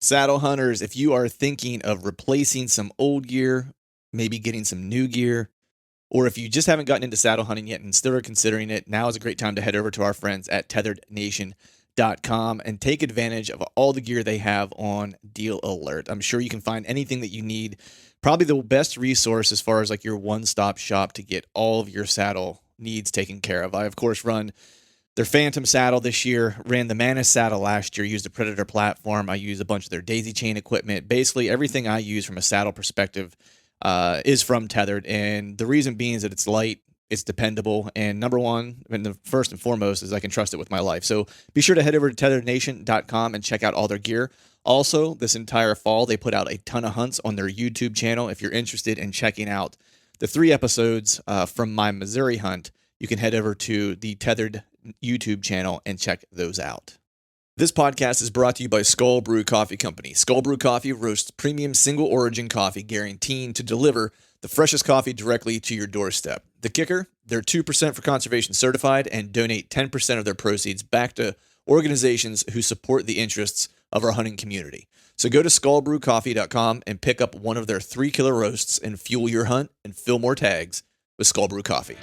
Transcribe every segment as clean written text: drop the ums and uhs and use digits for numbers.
Saddle hunters, if you are thinking of replacing some old gear, maybe getting some new gear, or if you just haven't gotten into saddle hunting yet and still are considering it, now is a great time to head over to our friends at tetherednation.com and take advantage of all the gear they have on Deal Alert. I'm sure you can find anything that you need. Probably the best resource as far as like your one-stop shop to get all of your saddle needs taken care of. I, of course, run their Phantom saddle this year, ran the Manus saddle last year, used the Predator platform. I use a bunch of their daisy chain equipment. Basically, everything I use from a saddle perspective is from Tethered. And the reason being is that it's light, it's dependable, and number one, and the first and foremost, is I can trust it with my life. So be sure to head over to tetherednation.com and check out all their gear. Also, this entire fall, they put out a ton of hunts on their YouTube channel. If you're interested in checking out the 3 episodes from my Missouri hunt, you can head over to the Tethered YouTube channel and check those out. This podcast is brought to you by Skull Brew Coffee Company. Skull Brew Coffee roasts premium single origin coffee, guaranteeing to deliver the freshest coffee directly to your doorstep. The kicker, they're 2% for conservation certified and donate 10% of their proceeds back to organizations who support the interests of our hunting community. So go to skullbrewcoffee.com and pick up one of their 3 killer roasts and fuel your hunt and fill more tags with Skull Brew Coffee.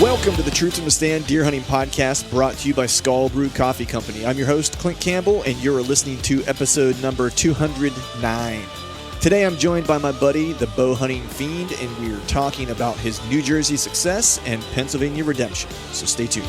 Welcome to the Truth from the Stand Deer Hunting Podcast, brought to you by Skull Brew Coffee Company. I'm your host, Clint Campbell, and you're listening to episode number 209. Today I'm joined by my buddy, the bow hunting fiend, and we're talking about his New Jersey success and Pennsylvania redemption. So stay tuned.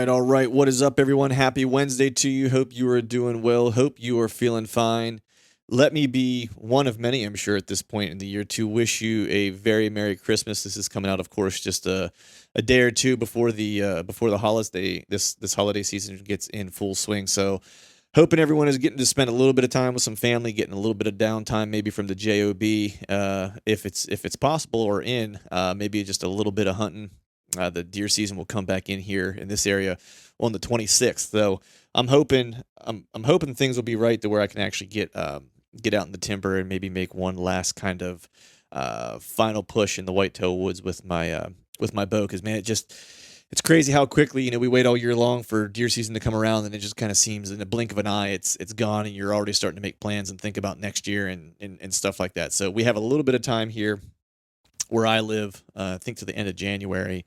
All right. What is up, everyone? Happy Wednesday to you. Hope you are doing well. Hope you are feeling fine. Let me be one of many, I'm sure, at this point in the year to wish you a very Merry Christmas. This is coming out, of course, just a day or two before the holiday. This holiday season gets in full swing. So, hoping everyone is getting to spend a little bit of time with some family, getting a little bit of downtime, maybe from the job, if it's possible, or maybe just a little bit of hunting. The deer season will come back in here in this area on the 26th. Though I'm hoping things will be right to where I can actually get out in the timber and maybe make one last kind of final push in the whitetail woods with my bow. Because man, it's crazy how quickly we wait all year long for deer season to come around, and it just kind of seems in the blink of an eye it's gone, and you're already starting to make plans and think about next year and stuff like that. So we have a little bit of time here where I live, I think to the end of January,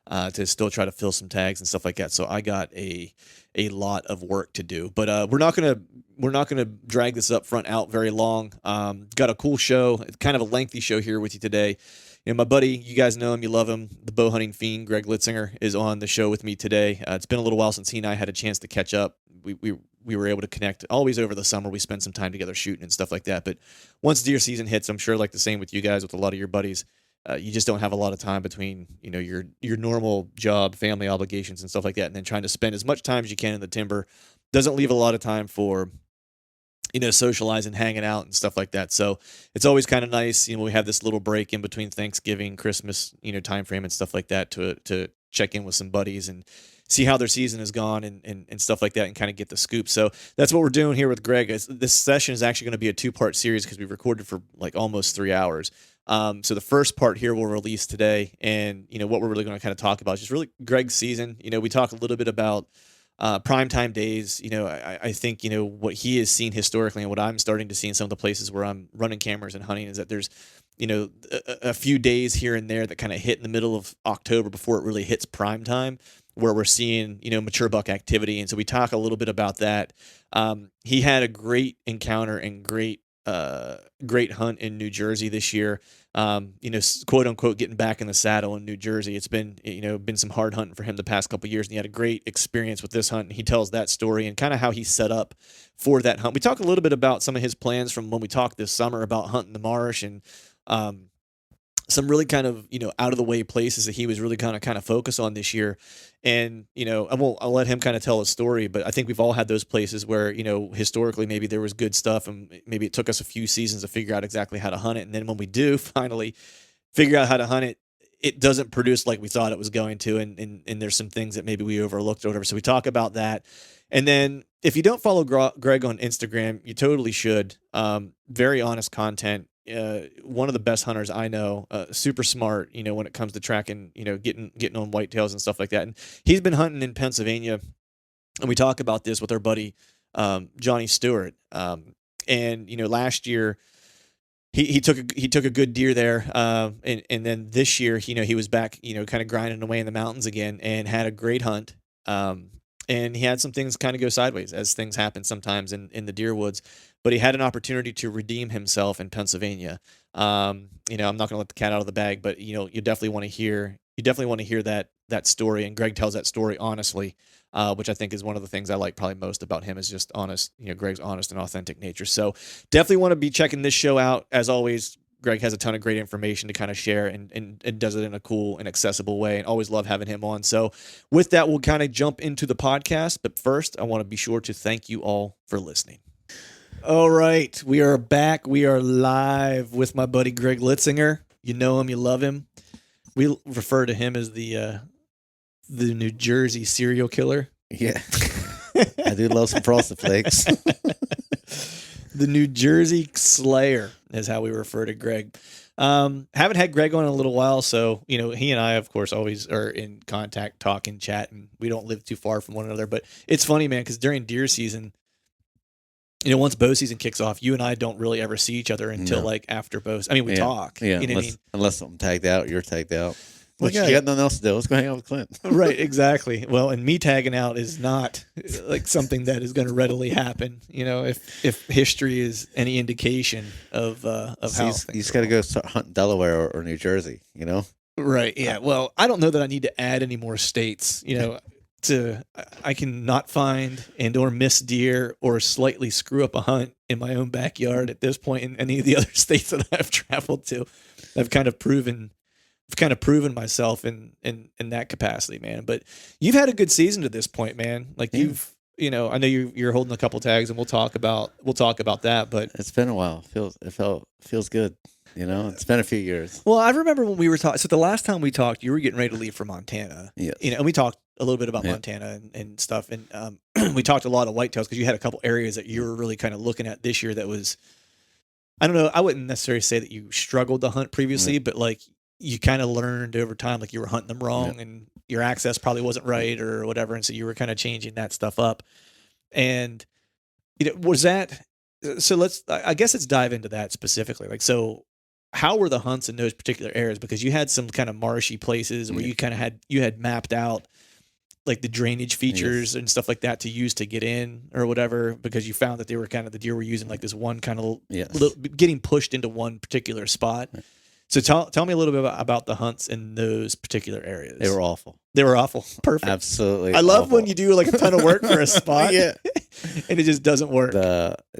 to still try to fill some tags and stuff like that. So I got a lot of work to do, but we're not gonna drag this up front out very long. Got a cool show, kind of a lengthy show here with you today. My buddy, you guys know him, you love him, the bow hunting fiend, Greg Litzinger, is on the show with me today. It's been a little while since he and I had a chance to catch up. We were able to connect always over the summer. We spend some time together shooting and stuff like that. But once deer season hits, I'm sure like the same with you guys, with a lot of your buddies. You just don't have a lot of time between, your normal job, family obligations and stuff like that. And then trying to spend as much time as you can in the timber doesn't leave a lot of time for, socializing, hanging out and stuff like that. So it's always kind of nice. We have this little break in between Thanksgiving, Christmas, time frame and stuff like that to check in with some buddies and see how their season has gone and stuff like that, and kind of get the scoop. So that's what we're doing here with Greg. This session is actually going to be a 2-part series because we recorded for like almost 3 hours. So the first part here we'll release today, and what we're really going to kind of talk about is just really Greg's season. We talk a little bit about primetime days. I think what he has seen historically and what I'm starting to see in some of the places where I'm running cameras and hunting is that there's a few days here and there that kind of hit in the middle of October before it really hits prime time, where we're seeing mature buck activity. And so we talk a little bit about that. He had a great encounter and great hunt in New Jersey this year. Quote unquote, getting back in the saddle in New Jersey. It's been some hard hunting for him the past couple of years, and he had a great experience with this hunt. And he tells that story and kind of how he set up for that hunt. We talk a little bit about some of his plans from when we talked this summer about hunting the marsh, and some really kind of, out of the way places that he was really kind of focus on this year. And, I'll let him kind of tell his story, but I think we've all had those places where, historically maybe there was good stuff and maybe it took us a few seasons to figure out exactly how to hunt it. And then when we do finally figure out how to hunt it, it doesn't produce like we thought it was going to. And there's some things that maybe we overlooked or whatever. So we talk about that. And then if you don't follow Greg on Instagram, you totally should. Very honest content. One of the best hunters I know. Super smart. When it comes to tracking. Getting on whitetails and stuff like that. And he's been hunting in Pennsylvania, and we talk about this with our buddy Johnny Stewart. And last year he took a good deer there, and then this year he was back kind of grinding away in the mountains again and had a great hunt. And he had some things kind of go sideways, as things happen sometimes in the deer woods, but he had an opportunity to redeem himself in Pennsylvania. I'm not going to let the cat out of the bag, but you definitely want to hear that story, and Greg tells that story honestly, which I think is one of the things I like probably most about him, is just honest. Greg's honest and authentic nature. So definitely want to be checking this show out. As always, Greg has a ton of great information to kind of share, and does it in a cool and accessible way, and always love having him on. So with that, we'll kind of jump into the podcast. But first, I want to be sure to thank you all for listening. All right, we are back. We are live with my buddy Greg Litzinger. You know him, you love him. We refer to him as the New Jersey serial killer. Yeah, I do love some Frosted Flakes. The New Jersey Slayer is how we refer to Greg. Haven't had Greg on in a little while, so he and I, of course, always are in contact, talking, chatting. We don't live too far from one another, but it's funny, man, because during deer season, once bow season kicks off, you and I don't really ever see each other until like after bow. I mean, we talk. Yeah, unless I'm tagged out, you're tagged out. Which you got nothing else to do. Let's go hang out with Clint. Right, exactly. Well, and me tagging out is not like something that is going to readily happen. If history is any indication of how you just got to go start hunting Delaware or New Jersey. Right. Yeah. Well, I don't know that I need to add any more states. I can not find and or miss deer or slightly screw up a hunt in my own backyard at this point in any of the other states that I've traveled to. I've kind of proven myself in that capacity, man. But you've had a good season to this point, man. Like I know you're holding a couple tags, and we'll talk about that. But it's been a while. Feels good. It's been a few years. Well, I remember when we were talking. So the last time we talked, you were getting ready to leave for Montana. Yes. And we talked a little bit about Montana and stuff, and we talked a lot of whitetails because you had a couple areas that you were really kind of looking at this year. That was, I don't know. I wouldn't necessarily say that you struggled to hunt previously, but like, you kind of learned over time, like you were hunting them wrong and your access probably wasn't right or whatever. And so you were kind of changing that stuff up. And, was that, so I guess let's dive into that specifically. Like, so how were the hunts in those particular areas? Because you had some kind of marshy places where you kind of had mapped out like the drainage features and stuff like that to use to get in or whatever, because you found that they were kind of, the deer were using like this one kind of getting pushed into one particular spot. So tell me a little bit about the hunts in those particular areas. They were awful. Perfect. Absolutely. I love when you do like a ton of work for a spot. Yeah. And it just doesn't work.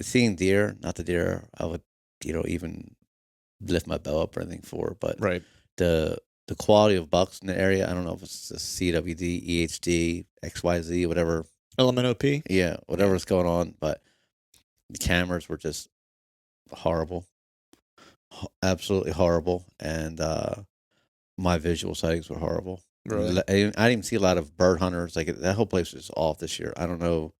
Seeing deer, not the deer I would, even lift my bow up or anything for, but the quality of bucks in the area, I don't know if it's the CWD, EHD, XYZ, whatever. LMNOP? Yeah, whatever's going on, but the cameras were just horrible. Absolutely horrible, and my visual sightings were horrible. Really? I didn't even see a lot of bird hunters. Like that whole place was off this year. I don't know,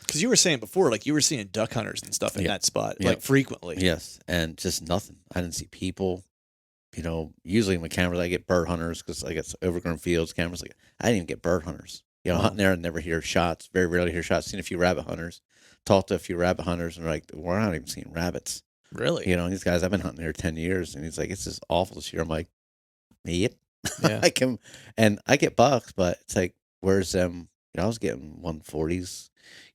because you were saying before, like you were seeing duck hunters and stuff in that spot, like frequently. Yes, and just nothing. I didn't see people. Usually in my cameras I get bird hunters because I get overgrown fields cameras. Like I didn't even get bird hunters. Hunting there, I never hear shots. Very rarely hear shots. Seen a few rabbit hunters. Talked to a few rabbit hunters, and they're like, we're not even seeing rabbits. Really? These guys, I've been hunting here 10 years, and he's like, it's just awful this year. I'm like, yep. Yeah. I get bucks, but it's like, where's them? I was getting 140s,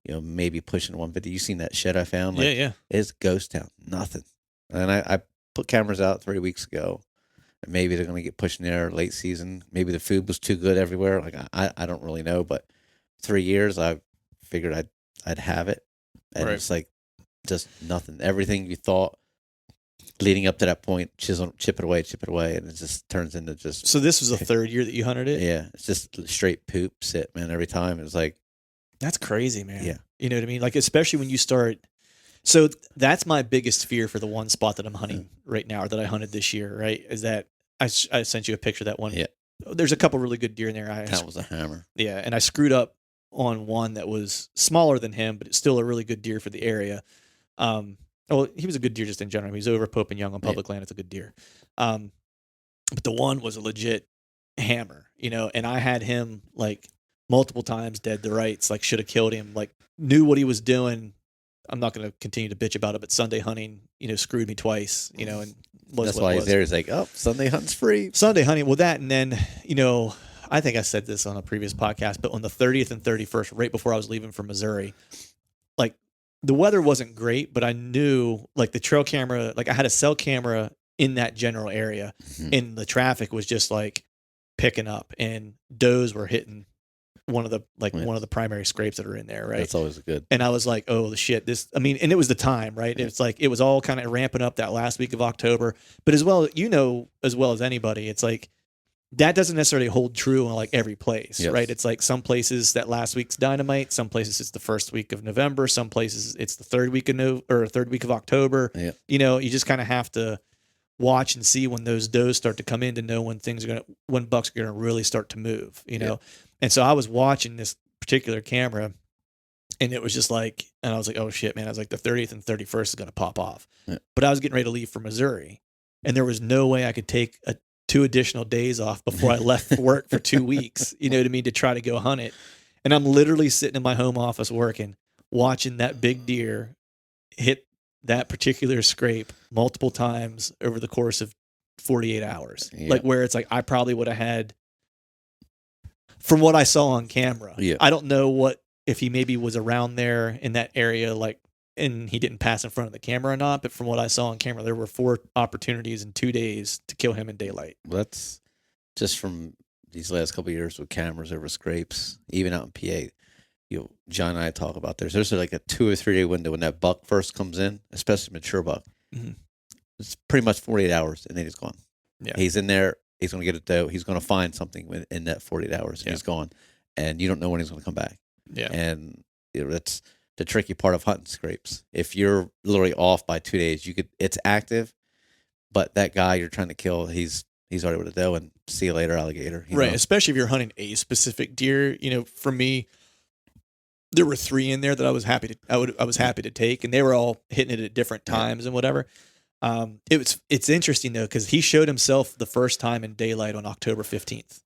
maybe pushing 150. You seen that shed I found? Like, yeah. It's ghost town. Nothing. And I put cameras out 3 weeks ago, and maybe they're going to get pushed in there late season. Maybe the food was too good everywhere. Like, I don't really know, but 3 years, I figured I'd have it. And it's like, just nothing. Everything you thought leading up to that point, chip it away, and it just turns into just. So this was the third year that you hunted it? Yeah, it's just straight poop sit, man. Every time it's like, that's crazy, man. Yeah, you know what I mean. Like especially when you start. So that's my biggest fear for the one spot that I'm hunting right now, or that I hunted this year. Right, is that I sent you a picture of that one. Yeah, there's a couple really good deer in there. That was a hammer. Yeah, and I screwed up on one that was smaller than him, but it's still a really good deer for the area. Well, he was a good deer just in general. He was over Pope and Young on public land. It's a good deer. But the one was a legit hammer, and I had him like multiple times dead to rights, like should have killed him, like knew what he was doing. I'm not going to continue to bitch about it, but Sunday hunting, screwed me twice, and that's why he's there. He's like, oh, Sunday hunting's free. Sunday hunting, well, that, and then, I think I said this on a previous podcast, but on the 30th and 31st, right before I was leaving for Missouri, like the weather wasn't great, but I knew like the trail camera, like I had a cell camera in that general area, and the traffic was just like picking up, and does were hitting one of the primary scrapes that are in there, right? That's always good. And I was like, oh shit, and it was the time, right? It's like it was all kind of ramping up that last week of October. But as well as anybody, it's like that doesn't necessarily hold true in like every place, yes. right? It's like some places that last week's dynamite, some places it's the first week of November, some places it's the third week of October. Yeah. You just kind of have to watch and see when those does start to come in to know when bucks are gonna really start to move, Yeah. And so I was watching this particular camera, and it was just like, and I was like, oh shit, man. I was like, the 30th and 31st is going to pop off. Yeah. But I was getting ready to leave for Missouri, and there was no way I could take 2 additional days off before I left for work for 2 weeks, you know what I mean, to try to go hunt it. And I'm literally sitting in my home office working, watching that big deer hit that particular scrape multiple times over the course of 48 hours. Yeah. Like where it's like, I probably would have had, from what I saw on camera, yeah. I don't know if he maybe was around there in that area, like, and he didn't pass in front of the camera or not. But from what I saw on camera, there were 4 opportunities in 2 days to kill him in daylight. That's just from these last couple of years with cameras over scrapes, even out in PA. John and I talk about there's like a 2 or 3 day window when that buck first comes in, especially mature buck. Mm-hmm. It's pretty much 48 hours, and then he's gone. Yeah. He's in there. He's going to get it dough. He's going to find something in that 48 hours, and he's gone. And you don't know when he's going to come back. Yeah. And that's the tricky part of hunting scrapes. If you're literally off by 2 days, it's active, but that guy you're trying to kill, he's already with a dough, and see you later, alligator. Right. Especially if you're hunting a specific deer. For me, there were 3 in there that I was happy to take, and they were all hitting it at different times and whatever. It's interesting though, because he showed himself the first time in daylight on October 15th.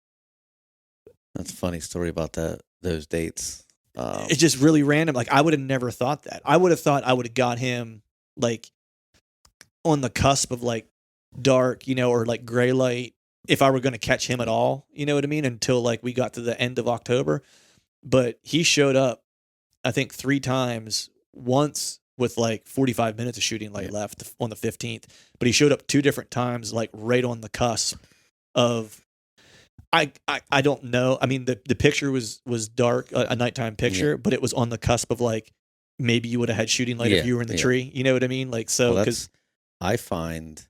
That's a funny story about those dates. It's just really random. Like I would have never thought that. I would have thought I would have got him like on the cusp of like dark, or like gray light, if I were going to catch him at all. You know what I mean? Until like we got to the end of October, but he showed up, I think 3 times. Once with like 45 minutes of shooting light left on the 15th, but he showed up 2 different times, like right on the cusp of, I don't know. I mean, the picture was dark, a nighttime picture, but it was on the cusp of like, maybe you would have had shooting light if you were in the tree. You know what I mean? Like, so, because I find,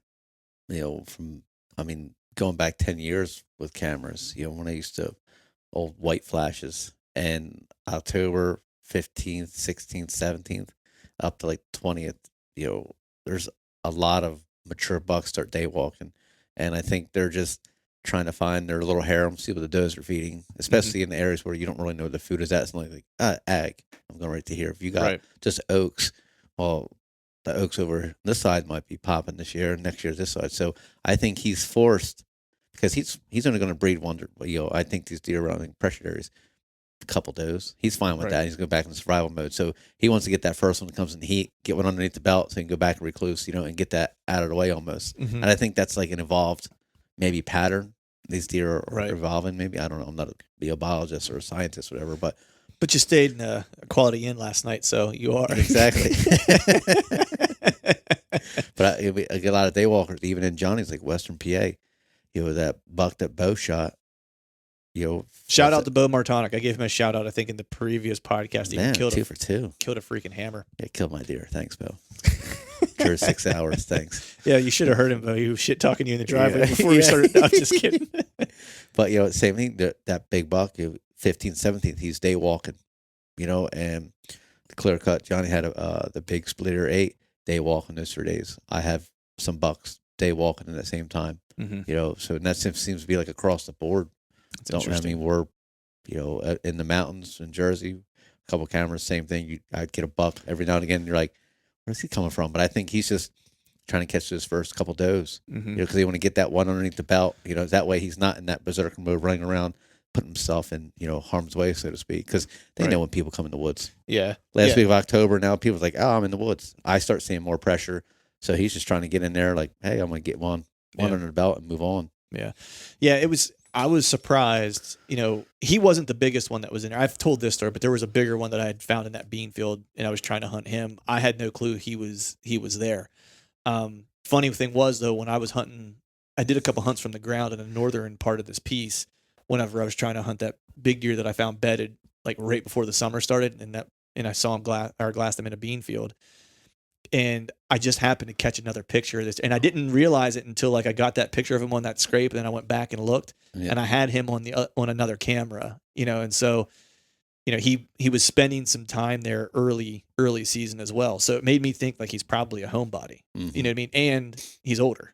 going back 10 years with cameras, when I used to old white flashes, and October 15th, 16th, 17th, up to like 20th, there's a lot of mature bucks start day walking, and I think they're just trying to find their little harem, see what the does are feeding, especially in the areas where you don't really know what the food is at. It's like ag. I'm going right to here. If you got just oaks, well, the oaks over this side might be popping this year, and next year's this side. So I think he's forced, because he's only going to breed one. I think these deer around in pressure areas, a couple does. He's fine with that. He's going back in survival mode. So he wants to get that first one that comes in heat, get one underneath the belt, so he can go back and recluse, and get that out of the way almost. Mm-hmm. And I think that's like an evolved maybe pattern. These deer are evolving. Maybe, I don't know. I'm not a biologist or a scientist, or whatever, but you stayed in a Quality Inn last night, so you are exactly. But I get a lot of day walkers, even in Johnny's, like Western PA. That buck that Bo shot. Shout out to Bo Martonic. I gave him a shout out, I think, in the previous podcast. He killed 2 for 2. Killed a freaking hammer. Yeah, killed my deer. Thanks, Bo. For 6 hours. Thanks. Yeah, you should have heard him, Bo. He was shit talking you in the driveway before we started. No, I'm just kidding. But same thing. That big buck, 15th, 17th, he's day walking. And the clear cut. Johnny had the big splitter 8 day walking those 3 days. I have some bucks day walking at the same time. Mm-hmm. So that seems to be like across the board. We're in the mountains in Jersey, a couple cameras, same thing. I'd get a buck every now and again. You're like, where's he coming from? But I think he's just trying to catch his first couple does, because they want to get that one underneath the belt. That way he's not in that berserker mode running around, putting himself in, harm's way, so to speak, because they know when people come in the woods. Yeah. Last week of October, now people's like, oh, I'm in the woods. I start seeing more pressure. So he's just trying to get in there like, hey, I'm going to get one under the belt and move on. Yeah. Yeah. I was surprised, he wasn't the biggest one that was in there. I've told this story, but there was a bigger one that I had found in that bean field, and I was trying to hunt him. I had no clue he was there. Funny thing was, though, when I was hunting, I did a couple hunts from the ground in the northern part of this piece whenever I was trying to hunt that big deer that I found bedded like right before the summer started, and I saw him glassed him in a bean field. And I just happened to catch another picture of this, and I didn't realize it until like I got that picture of him on that scrape, and then I went back and looked, and I had him on another camera, and so, he was spending some time there early season as well, so it made me think like he's probably a homebody, you know what I mean, and he's older,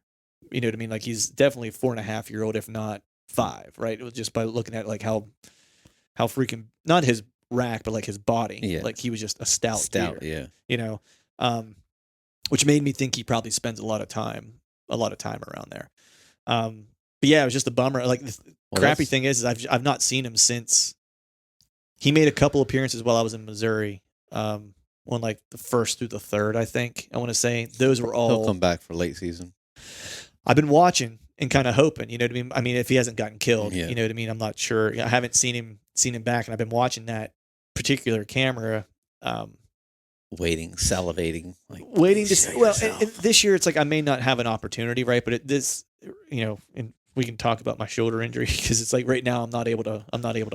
you know what I mean, like he's definitely 4.5-year-old, if not 5, right? It was just by looking at like how freaking, not his rack, but like his body, like he was just a stout deer, which made me think he probably spends a lot of time around there. But yeah, it was just a bummer. Like the crappy thing is I've not seen him since he made a couple appearances while I was in Missouri. On like the 1st through the 3rd, I think I want to say those were all. He'll come back for late season. I've been watching and kind of hoping, you know what I mean? I mean, if he hasn't gotten killed, you know what I mean? I'm not sure. I haven't seen him back, and I've been watching that particular camera. Waiting, salivating, like waiting to see. Well, and this year it's like I may not have an opportunity, right? But and we can talk about my shoulder injury, because it's like right now I'm not able to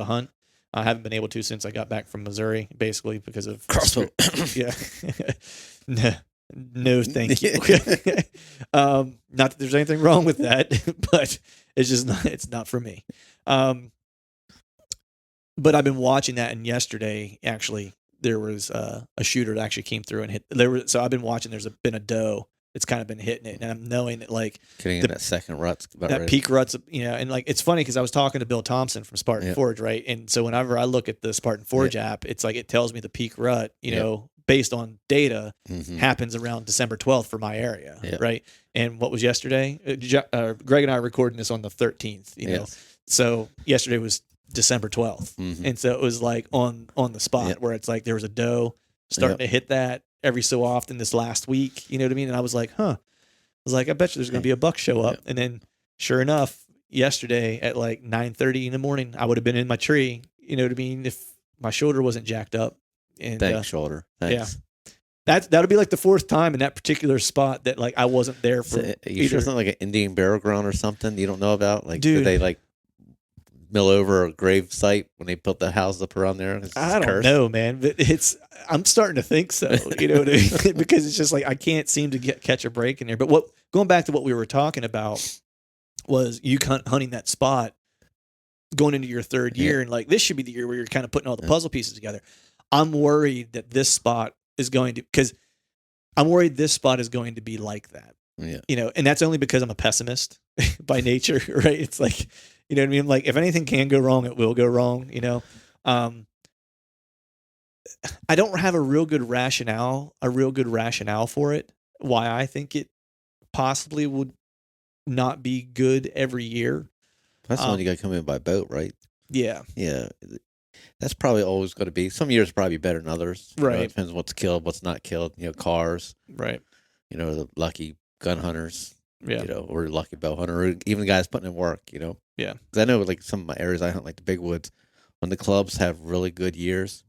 hunt. I haven't been able to since I got back from Missouri, basically because of crossbow. Yeah, no, thank you. Not that there's anything wrong with that, but it's not for me. But I've been watching that, and yesterday actually, there was a shooter that actually came through and hit. So I've been watching. There's been a doe that's kind of been hitting it, and I'm knowing that like getting in that second rut's about that ready. peak rut's, and like it's funny because I was talking to Bill Thompson from Spartan Forge, right? And so whenever I look at the Spartan Forge app, it's like it tells me the peak rut, based on data, happens around December 12th for my area, right? And what was yesterday? Greg and I are recording this on the 13th, know, so yesterday was December 12th. And so it was like on the spot where it's like there was a doe starting to hit that every so often this last week, you know what I mean? And I was like, I bet you there's going to be a buck show up. And then sure enough, yesterday at like 9:30 in the morning, I would have been in my tree, you know what I mean? If my shoulder wasn't jacked up. And thanks, shoulder. Thanks. Yeah. That'll be like the 4th time in that particular spot that like I wasn't there for. You sure it's not like an Indian burial ground or something you don't know about? Like, dude, did they like mill over a grave site when they built the house up around there? I don't know, man, but I'm starting to think so, you know what I mean? Because it's just like, I can't seem to catch a break in there. But going back to what we were talking about was you hunting that spot going into your 3rd year. And like, this should be the year where you're kind of putting all the puzzle pieces together. I'm worried that this spot is going to be like that, and that's only because I'm a pessimist by nature, right? It's like, you know what I mean? Like if anything can go wrong, it will go wrong, I don't have a real good rationale for it, why I think it possibly would not be good every year. That's the one you got to come in by boat, right? Yeah. Yeah. That's probably always going to be. Some years probably better than others. Right. It depends on what's killed, what's not killed. Cars. Right. The lucky gun hunters. Yeah. Or lucky bow hunter, or even the guys putting in work. Yeah. Because I know, like some of my areas I hunt, like the big woods, when the clubs have really good years,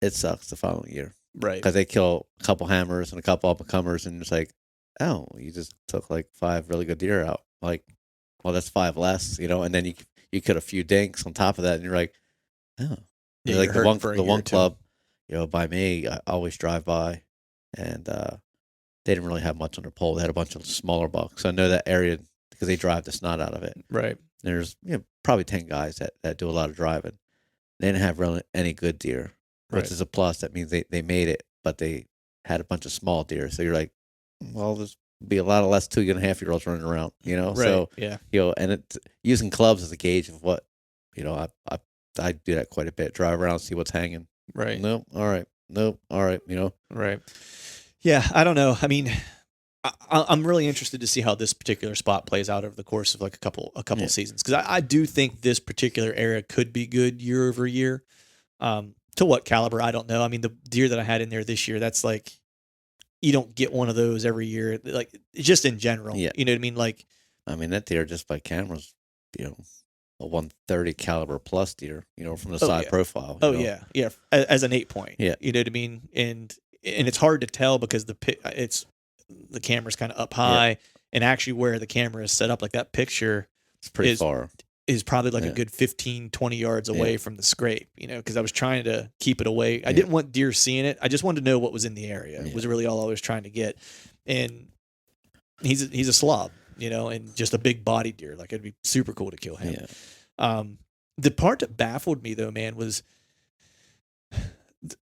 it sucks the following year. Right. Because they kill a couple hammers and a couple up and comers, and it's like, oh, you just took like 5 really good deer out. Like, well, that's 5 less, and then you cut a few dinks on top of that, and you're like, oh, yeah, like the one club, by me, I always drive by, and they didn't really have much on their pole. They had a bunch of smaller bucks. So I know that area because they drive the snot out of it. Right. There's probably 10 guys that do a lot of driving. They didn't have really any good deer, which is a plus. That means they made it, but they had a bunch of small deer. So you're like, well, there's be a lot of less 2.5-year-olds running around, Right. So, yeah. And it's using clubs as a gauge of what, I I do that quite a bit. Drive around, see what's hanging. Right. Nope. All right. Nope. All right. Right. Yeah. I don't know. I mean, I'm really interested to see how this particular spot plays out over the course of like a couple Yeah. seasons, because I do think this particular area could be good year over year. To what caliber, I don't know. I mean, the deer that I had in there this year, that's like, you don't get one of those every year. Like, just in general, Yeah. you know what I mean? Like, I mean, that deer just by cameras, a 130 caliber plus deer, from the side yeah. profile. Yeah, as an 8-point. Yeah. You know what I mean? And it's hard to tell because the camera's kind of up high, and actually where the camera is set up, like that picture, it's pretty far. Is probably like a good 15, 20 yards away from the scrape, because I was trying to keep it away. I didn't want deer seeing it. I just wanted to know what was in the area. It was really all I was trying to get. And he's a slob, and just a big body deer. Like, it'd be super cool to kill him. Yeah. The part that baffled me though, man, was,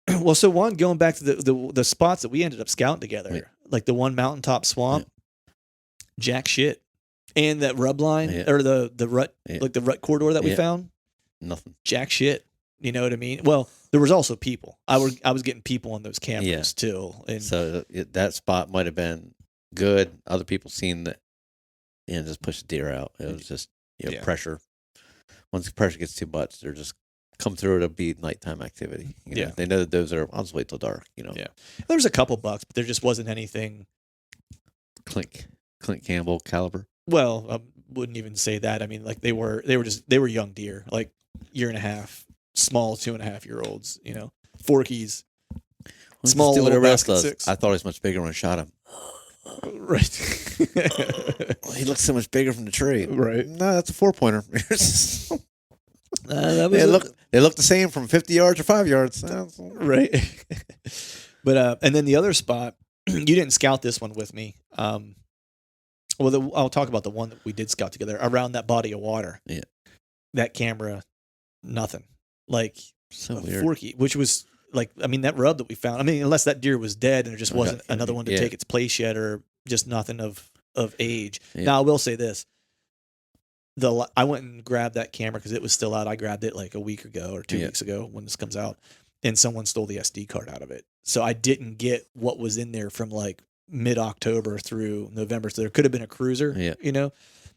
well, so one, going back to the spots that we ended up scouting together, like the one mountaintop swamp, jack shit. And that rub line or the rut, like the rut corridor that we found, nothing. Jack shit. You know what I mean? Well, there was also people. I was getting people on those cameras too, and so that spot might have been good. Other people seen that, just push the deer out. It was just pressure. Once the pressure gets too much, they're just come through. It'll be nighttime activity. They know that those are. I'll just wait till dark. Yeah. There was a couple bucks, but there just wasn't anything. Clint Campbell caliber. Well, I wouldn't even say that. I mean, like they were young deer, like year and a half, small 2.5-year-olds, Forkies, small little basket six. I thought he was much bigger when I shot him. Right. He looks so much bigger from the tree. Right. No, that's a 4-pointer. They look the same from 50 yards or 5 yards. Right. But and then the other spot, you didn't scout this one with me. Well, I'll talk about the one that we did scout together around that body of water. Yeah. That camera, nothing. Like, so weird. Forky, which was like, I mean, that rub that we found. I mean, unless that deer was dead and there just wasn't another one to take its place yet, or just nothing of age. Yeah. Now, I will say this. I went and grabbed that camera because it was still out. I grabbed it like a week ago or 2 weeks ago when this comes out, and someone stole the SD card out of it. So I didn't get what was in there from like mid-October through November. So there could have been a cruiser,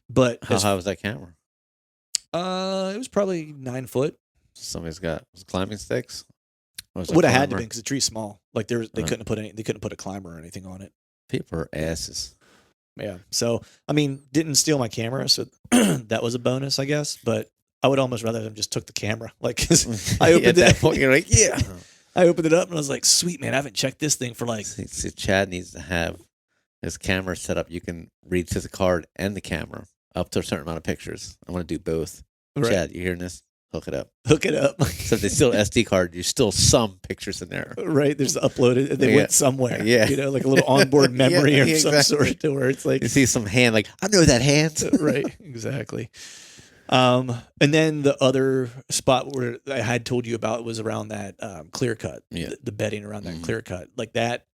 but how high was that camera? It was probably 9 foot. Somebody's got climbing sticks. Would have had to be because the tree's small. Like they couldn't put a climber or anything on it. People are asses. Yeah. So I mean, didn't steal my camera, so that was a bonus, I guess. But I would almost rather them just took the camera. Like, 'cause I opened at that point, you're like, I opened it up and I was like, sweet, man, I haven't checked this thing for like... See, Chad needs to have his camera set up. You can read to the card and the camera up to a certain amount of pictures. I want to do both. Right. Chad, you hearing this? Hook it up. So if they steal an SD card, there's still some pictures in there. Right. There's uploaded. They went somewhere. Yeah. Like a little onboard memory or some sort, to where it's like... You see some hand, like, I know that hand. Right. Exactly. And then the other spot where I had told you about was around that clear cut, the bedding around that clear cut, like that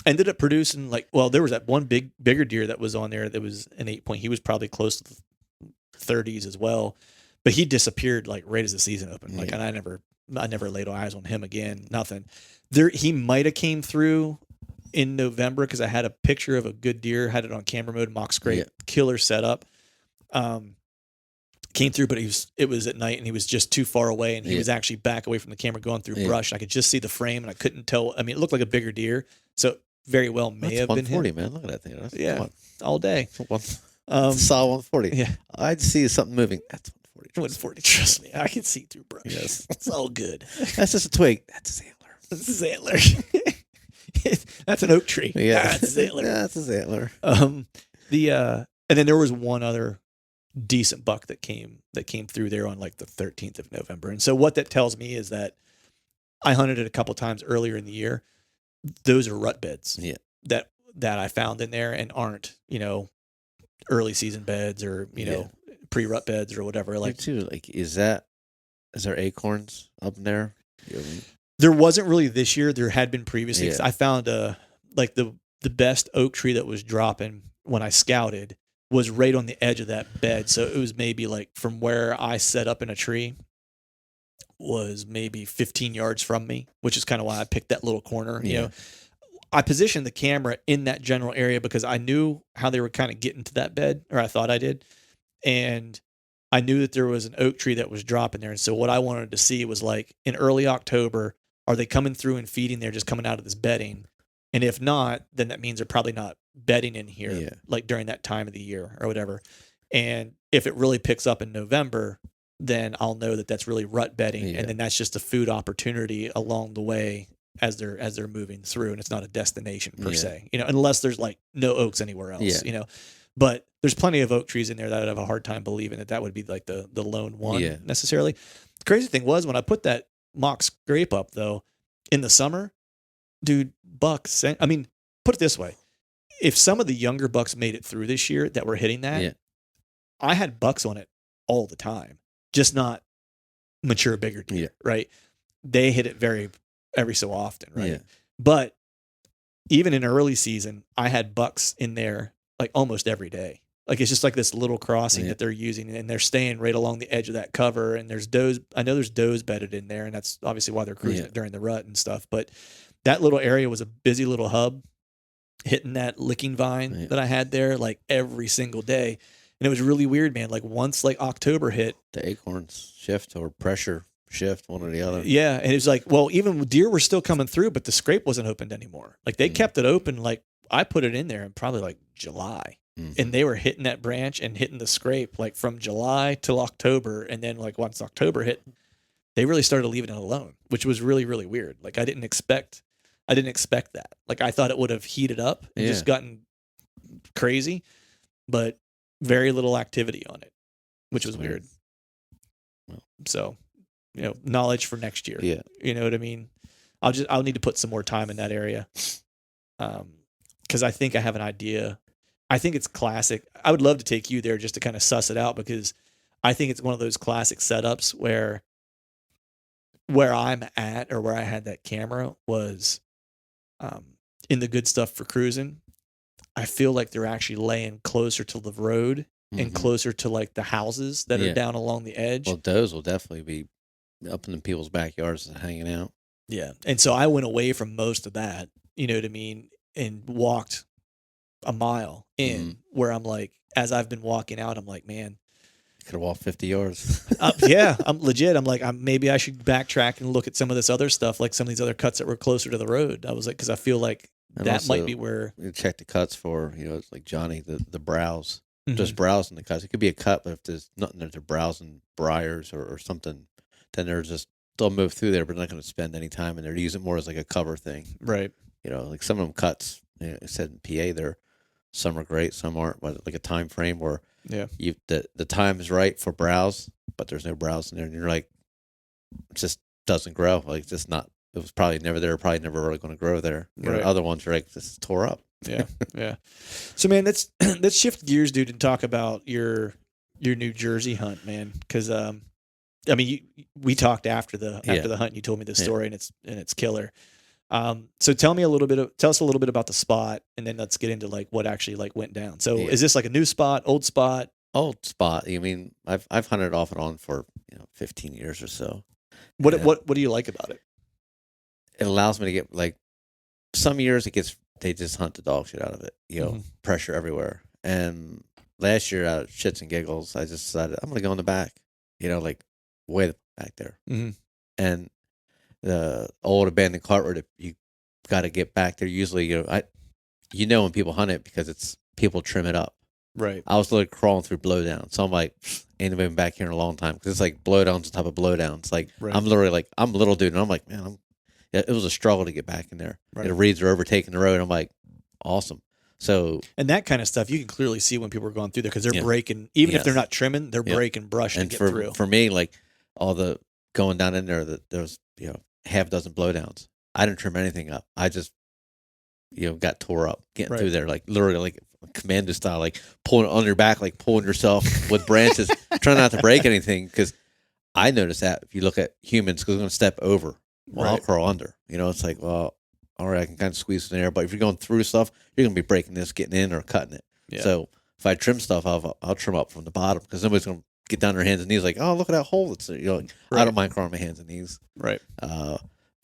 ended up producing there was that one bigger deer that was on there that was an 8-point. He was probably close to the 30s as well, but he disappeared like right as the season opened. Like, and I never laid eyes on him again. Nothing there. He might've came through in November, cause I had a picture of a good deer, had it on camera mode, mock scrape, killer setup. Came through, but it was at night and he was just too far away, and he was actually back away from the camera going through brush. I could just see the frame and I couldn't tell. I mean, it looked like a bigger deer, so very well may have been him. 140, man. Look at that thing. That's all day. Saw 140. Yeah. I'd see something moving. That's 140. Trust me, I can see through brush. Yes. It's all good. That's just a twig. That's his antler. That's his antler. That's an oak tree. Yeah. That's his antler. That's his antler. And then there was one other decent buck that came through there on like the 13th of November. And so what that tells me is that I hunted it a couple times earlier in the year. Those are rut beds that I found in there and aren't, early season beds or, pre-rut beds or whatever. Like, too, like, is there acorns up in there? There wasn't really this year. There had been previously. Yeah. I found the best oak tree that was dropping when I scouted was right on the edge of that bed. So it was maybe like from where I set up in a tree, was maybe 15 yards from me, which is kind of why I picked that little corner. You Yeah. know, I positioned the camera in that general area because I knew how they were kind of getting to that bed, or I thought I did. And I knew that there was an oak tree that was dropping there. And so what I wanted to see was like in early October, are they coming through and feeding there, just coming out of this bedding? And if not, then that means they're probably not bedding in here, like during that time of the year or whatever. And if it really picks up in November, then I'll know that that's really rut bedding. And then that's just a food opportunity along the way as they're moving through, and it's not a destination per se, you know, unless there's like no oaks anywhere else, you know. But there's plenty of oak trees in there that I'd have a hard time believing that would be like the lone one necessarily. The crazy thing was when I put that mock scrape up though in the summer, dude, bucks. I mean, put it this way: if some of the younger bucks made it through this year that were hitting that, I had bucks on it all the time, just not mature bigger deer, right? They hit it every so often, right? But even in early season, I had bucks in there like almost every day. Like it's just like this little crossing that they're using, and they're staying right along the edge of that cover. And there's does. I know there's does bedded in there, and that's obviously why they're cruising it during the rut and stuff. But that little area was a busy little hub, hitting that licking vine that I had there like every single day. And it was really weird, man. Like once like October hit, the acorns shift or pressure shift, one or the other. Yeah. And it was like, well, even deer were still coming through, but the scrape wasn't opened anymore. Like they kept it open. Like I put it in there in probably like July, and they were hitting that branch and hitting the scrape like from July till October. And then like once October hit, they really started leaving it alone, which was really, really weird. Like I didn't expect that. Like I thought it would have heated up and just gotten crazy, but very little activity on it, which was weird. So, you know, knowledge for next year. Yeah. You know what I mean? I'll need to put some more time in that area. Cause I think I have an idea. I think it's classic. I would love to take you there just to kind of suss it out, because I think it's one of those classic setups where I'm at, or where I had that camera was, in the good stuff for cruising. I feel like they're actually laying closer to the road and closer to like the houses that are down along the edge. Well, those will definitely be up in people's backyards and hanging out. Yeah. And so I went away from most of that, you know what I mean? And walked a mile in where I'm like, as I've been walking out, I'm like, man, could have walked 50 yards. Yeah, I'm legit. I'm like, maybe I should backtrack and look at some of this other stuff, like some of these other cuts that were closer to the road. I was like, because I feel like and that also, might be where you check the cuts for, you know, it's like Johnny, the browse, just browsing the cuts. It could be a cut, but if there's nothing that they're browsing briars or something, then they'll move through there, but they're not going to spend any time in there. Use it more as like a cover thing. Right. You know, like some of them cuts, you know, it said in PA, some are great, some aren't, but like a time frame where the time is right for browse, but there's no browse in there, and you're like, it just doesn't grow. Like, just not, it was probably never there, probably never really going to grow there. You know, other ones are like, this is tore up. Yeah. Yeah. So man, let's shift gears, dude, and talk about your New Jersey hunt, man. Cause, I mean, we talked after the hunt, and you told me the story, and it's killer. So tell us a little bit about the spot, and then let's get into like what actually like went down. So is this like a new spot, old spot? Old spot. I mean, I've hunted off and on for 15 years or so. What do you like about it? It allows me to get, like, some years they just hunt the dog shit out of it. Pressure everywhere. And last year, out of shits and giggles, I just decided I'm gonna go in the back. Like way back there. And the old abandoned cart road, you got to get back there. Usually, when people hunt it because it's people trim it up. Right. I was literally crawling through blowdowns, so I'm like, ain't been back here in a long time, because it's like blowdowns on top of blowdowns. Like I'm literally like, I'm a little dude, and I'm like, man, it was a struggle to get back in there. Right. The reeds are overtaking the road. I'm like, awesome. So, and that kind of stuff you can clearly see when people are going through there, because they're breaking, even if they're not trimming, they're breaking brush to get through. For me, like all the going down in there, there was half dozen blowdowns. I didn't trim anything up. I just got tore up getting through there, like literally like commando style, like pulling on your back, like pulling yourself with branches, trying not to break anything. Because I noticed that if you look at humans, because we're going to step over, I'll crawl under. It's like, well, all right, I can kind of squeeze in there, but if you're going through stuff, you're going to be breaking this, getting in, or cutting it. Yeah. So if I trim stuff, I'll trim up from the bottom, because nobody's going to get down on their hands and knees, like, oh, look at that hole. It's, like, I don't mind crawling on my hands and knees. Right.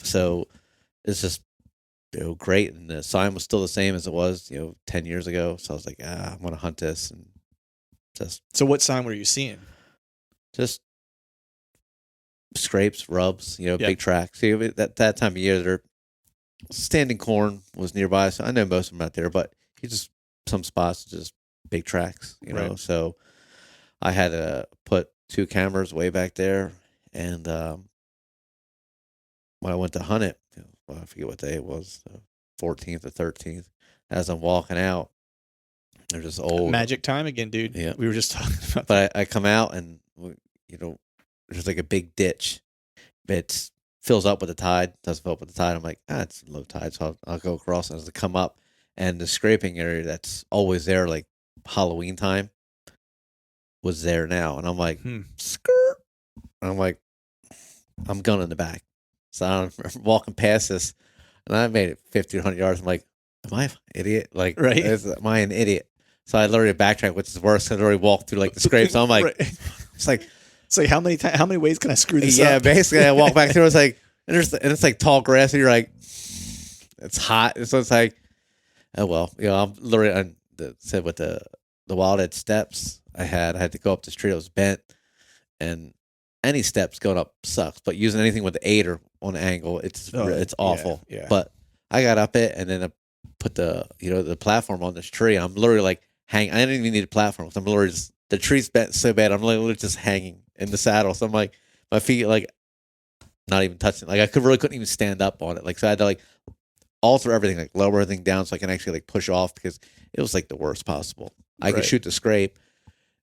So it's just, great. And the sign was still the same as it was, 10 years ago. So I was like, I'm going to hunt this. And So what sign were you seeing? just scrapes, rubs, big tracks. See, that time of year, their standing corn was nearby. So I know most of them out there, but some spots, just big tracks, Right. So I had to put 2 cameras way back there. And when I went to hunt it, I forget what day it was, the 14th or 13th, as I'm walking out, they're just old. Magic time again, dude. Yeah. We were just talking about But I come out and, there's like a big ditch. It fills up with the tide, doesn't fill up with the tide. I'm like, it's low tide, so I'll go across. And as I come up, and the scraping area that's always there, like Halloween time, was there now. And I'm like, skirt. And I'm like, I'm going in the back. So I'm walking past this, and I made it 50, 100 yards. I'm like, am I an idiot? Like, Right. am I an idiot? So I literally backtrack, which is worse. I already walked through like the scrapes. So I'm like, it's like, how many ways can I screw this up? Yeah, basically, I walk back through. It's like, and it's like tall grass, and you're like, it's hot. So it's like, oh well, I'm literally said with the wild edge steps I had to go up this tree that was bent, and any steps going up sucks. But using anything with the aider on an angle, it's awful. Yeah. But I got up it, and then I put the platform on this tree. I'm literally like hanging. I didn't even need a platform. So I'm literally just, the tree's bent so bad. I'm literally just hanging in the saddle. So I'm like, my feet like not even touching. Like I couldn't even stand up on it. Like, so I had to like alter everything, like lower everything down so I can actually like push off, because it was like the worst possible. I could shoot the scrape,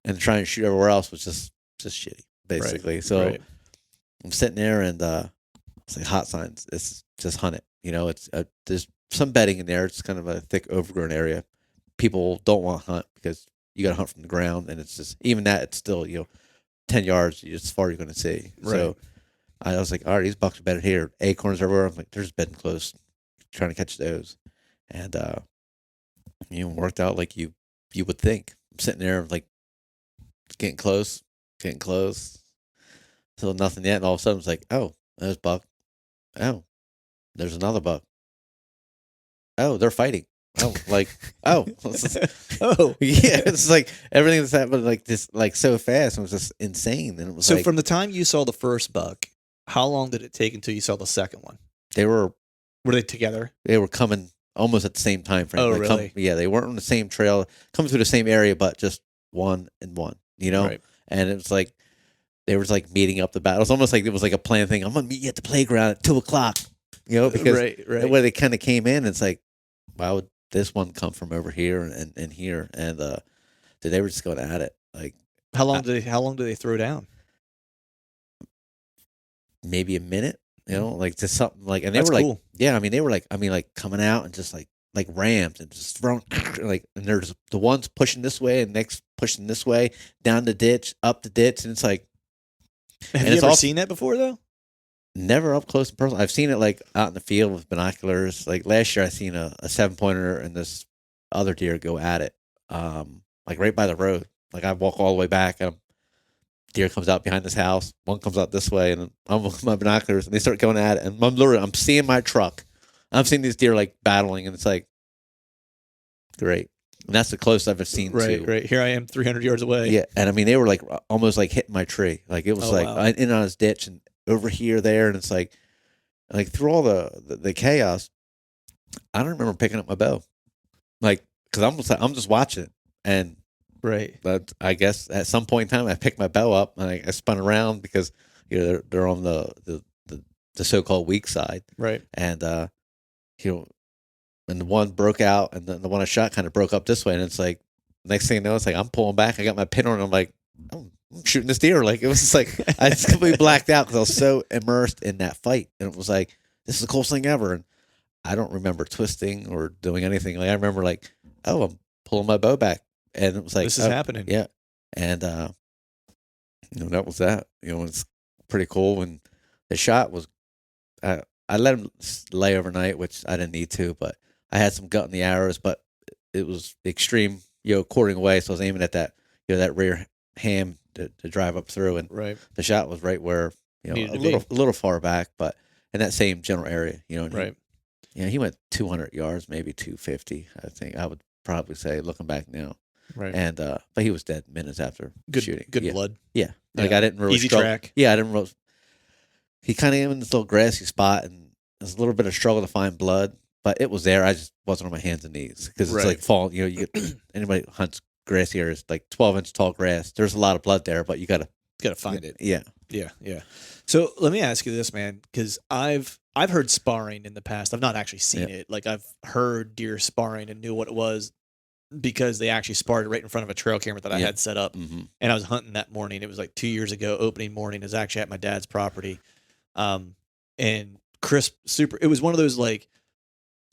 and try and shoot everywhere else was just shitty, basically. Right. So I'm sitting there, and it's like hot signs. It's just hunt it. It's there's some bedding in there. It's kind of a thick overgrown area. People don't want to hunt because you got to hunt from the ground, and it's just, even that, it's still 10 yards as far you're going to see. Right. So I was like, all right, these bucks are bedded here. Acorns everywhere. I'm like, there's bedding close, trying to catch those, and worked out like you would think. I'm sitting there like getting close, still nothing yet, and all of a sudden it's like, oh, there's a buck. Oh, there's another buck. Oh, they're fighting. Oh, like, oh, Oh, yeah. It's like everything that's happened like this, like so fast. It was just insane. And it was so like, from the time you saw the first buck, how long did it take until you saw the second one? were they together? They were coming almost at the same time frame. Oh, Like, really? Yeah, they weren't on the same trail, coming through the same area, but just one and one. Right. And it was like they were like meeting up the battle. It was almost like it was like a planned thing. I'm gonna meet you at the playground at 2:00. Because right. where they kind of came in, it's like, why would this one come from over here and here? And they were just going at it. Like, How long do they throw down? maybe a minute, like just something like, and they That's were like, cool. yeah, they were like, coming out and just like rams and just throwing, like, and there's the ones pushing this way and next pushing this way, down the ditch, up the ditch, and it's like, Have you ever seen that before though? never up close and personal. I've seen it like out in the field with binoculars. Like last year, I seen a 7-pointer and this other deer go at it, like right by the road. Like I walk all the way back, and deer comes out behind this house. One comes out this way, and I'm with my binoculars, and they start going at it. And I'm seeing my truck. I'm seeing these deer like battling, and it's like, great. And that's the closest I've ever seen. Right. Here I am, 300 yards away. Yeah, and they were like almost like hitting my tree. Like it was wow. in on his ditch and over here, there, and it's like through all the chaos, I don't remember picking up my bow, like, because I'm just watching it, and Right. but I guess at some point in time I picked my bow up and I spun around because they're on the so-called weak side, Right. and and the one broke out, and the one I shot kind of broke up this way, and it's like, next thing you know, it's like I'm pulling back. I got my pin on, and I'm like, I'm shooting this deer. Like it was just like I just completely blacked out because I was so immersed in that fight, and it was like, this is the coolest thing ever. And I don't remember twisting or doing anything. Like I remember like, oh, I'm pulling my bow back, and it was like, This is happening. yeah. And that was that. It's pretty cool. And the shot was, I let him lay overnight, which I didn't need to, but I had some gut in the arrows, but it was extreme, quartering away. So I was aiming at that, that rear ham to drive up through, and Right. the shot was right where Needed to a little far back, but in that same general area. And Right. he went 200 yards, maybe 250. I think I would probably say, looking back now. Right. And but he was dead minutes after shooting. Good blood. Yeah, like Yeah. I didn't really Easy struggle. track. Yeah, I didn't really. He kind of in this little grassy spot, and there's a little bit of struggle to find blood, but it was there. I just wasn't on my hands and knees because it's Right. like fall. You get anybody who hunts grassy areas, like 12-inch tall grass. There's a lot of blood there, but you gotta find it. Yeah. Yeah, yeah. So let me ask you this, man, because I've heard sparring in the past. I've not actually seen it. Like I've heard deer sparring and knew what it was because they actually sparred right in front of a trail camera that I had set up, Mm-hmm. and I was hunting that morning. It was like 2 years ago. Opening morning. It was actually at my dad's property, and crisp, super. It was one of those like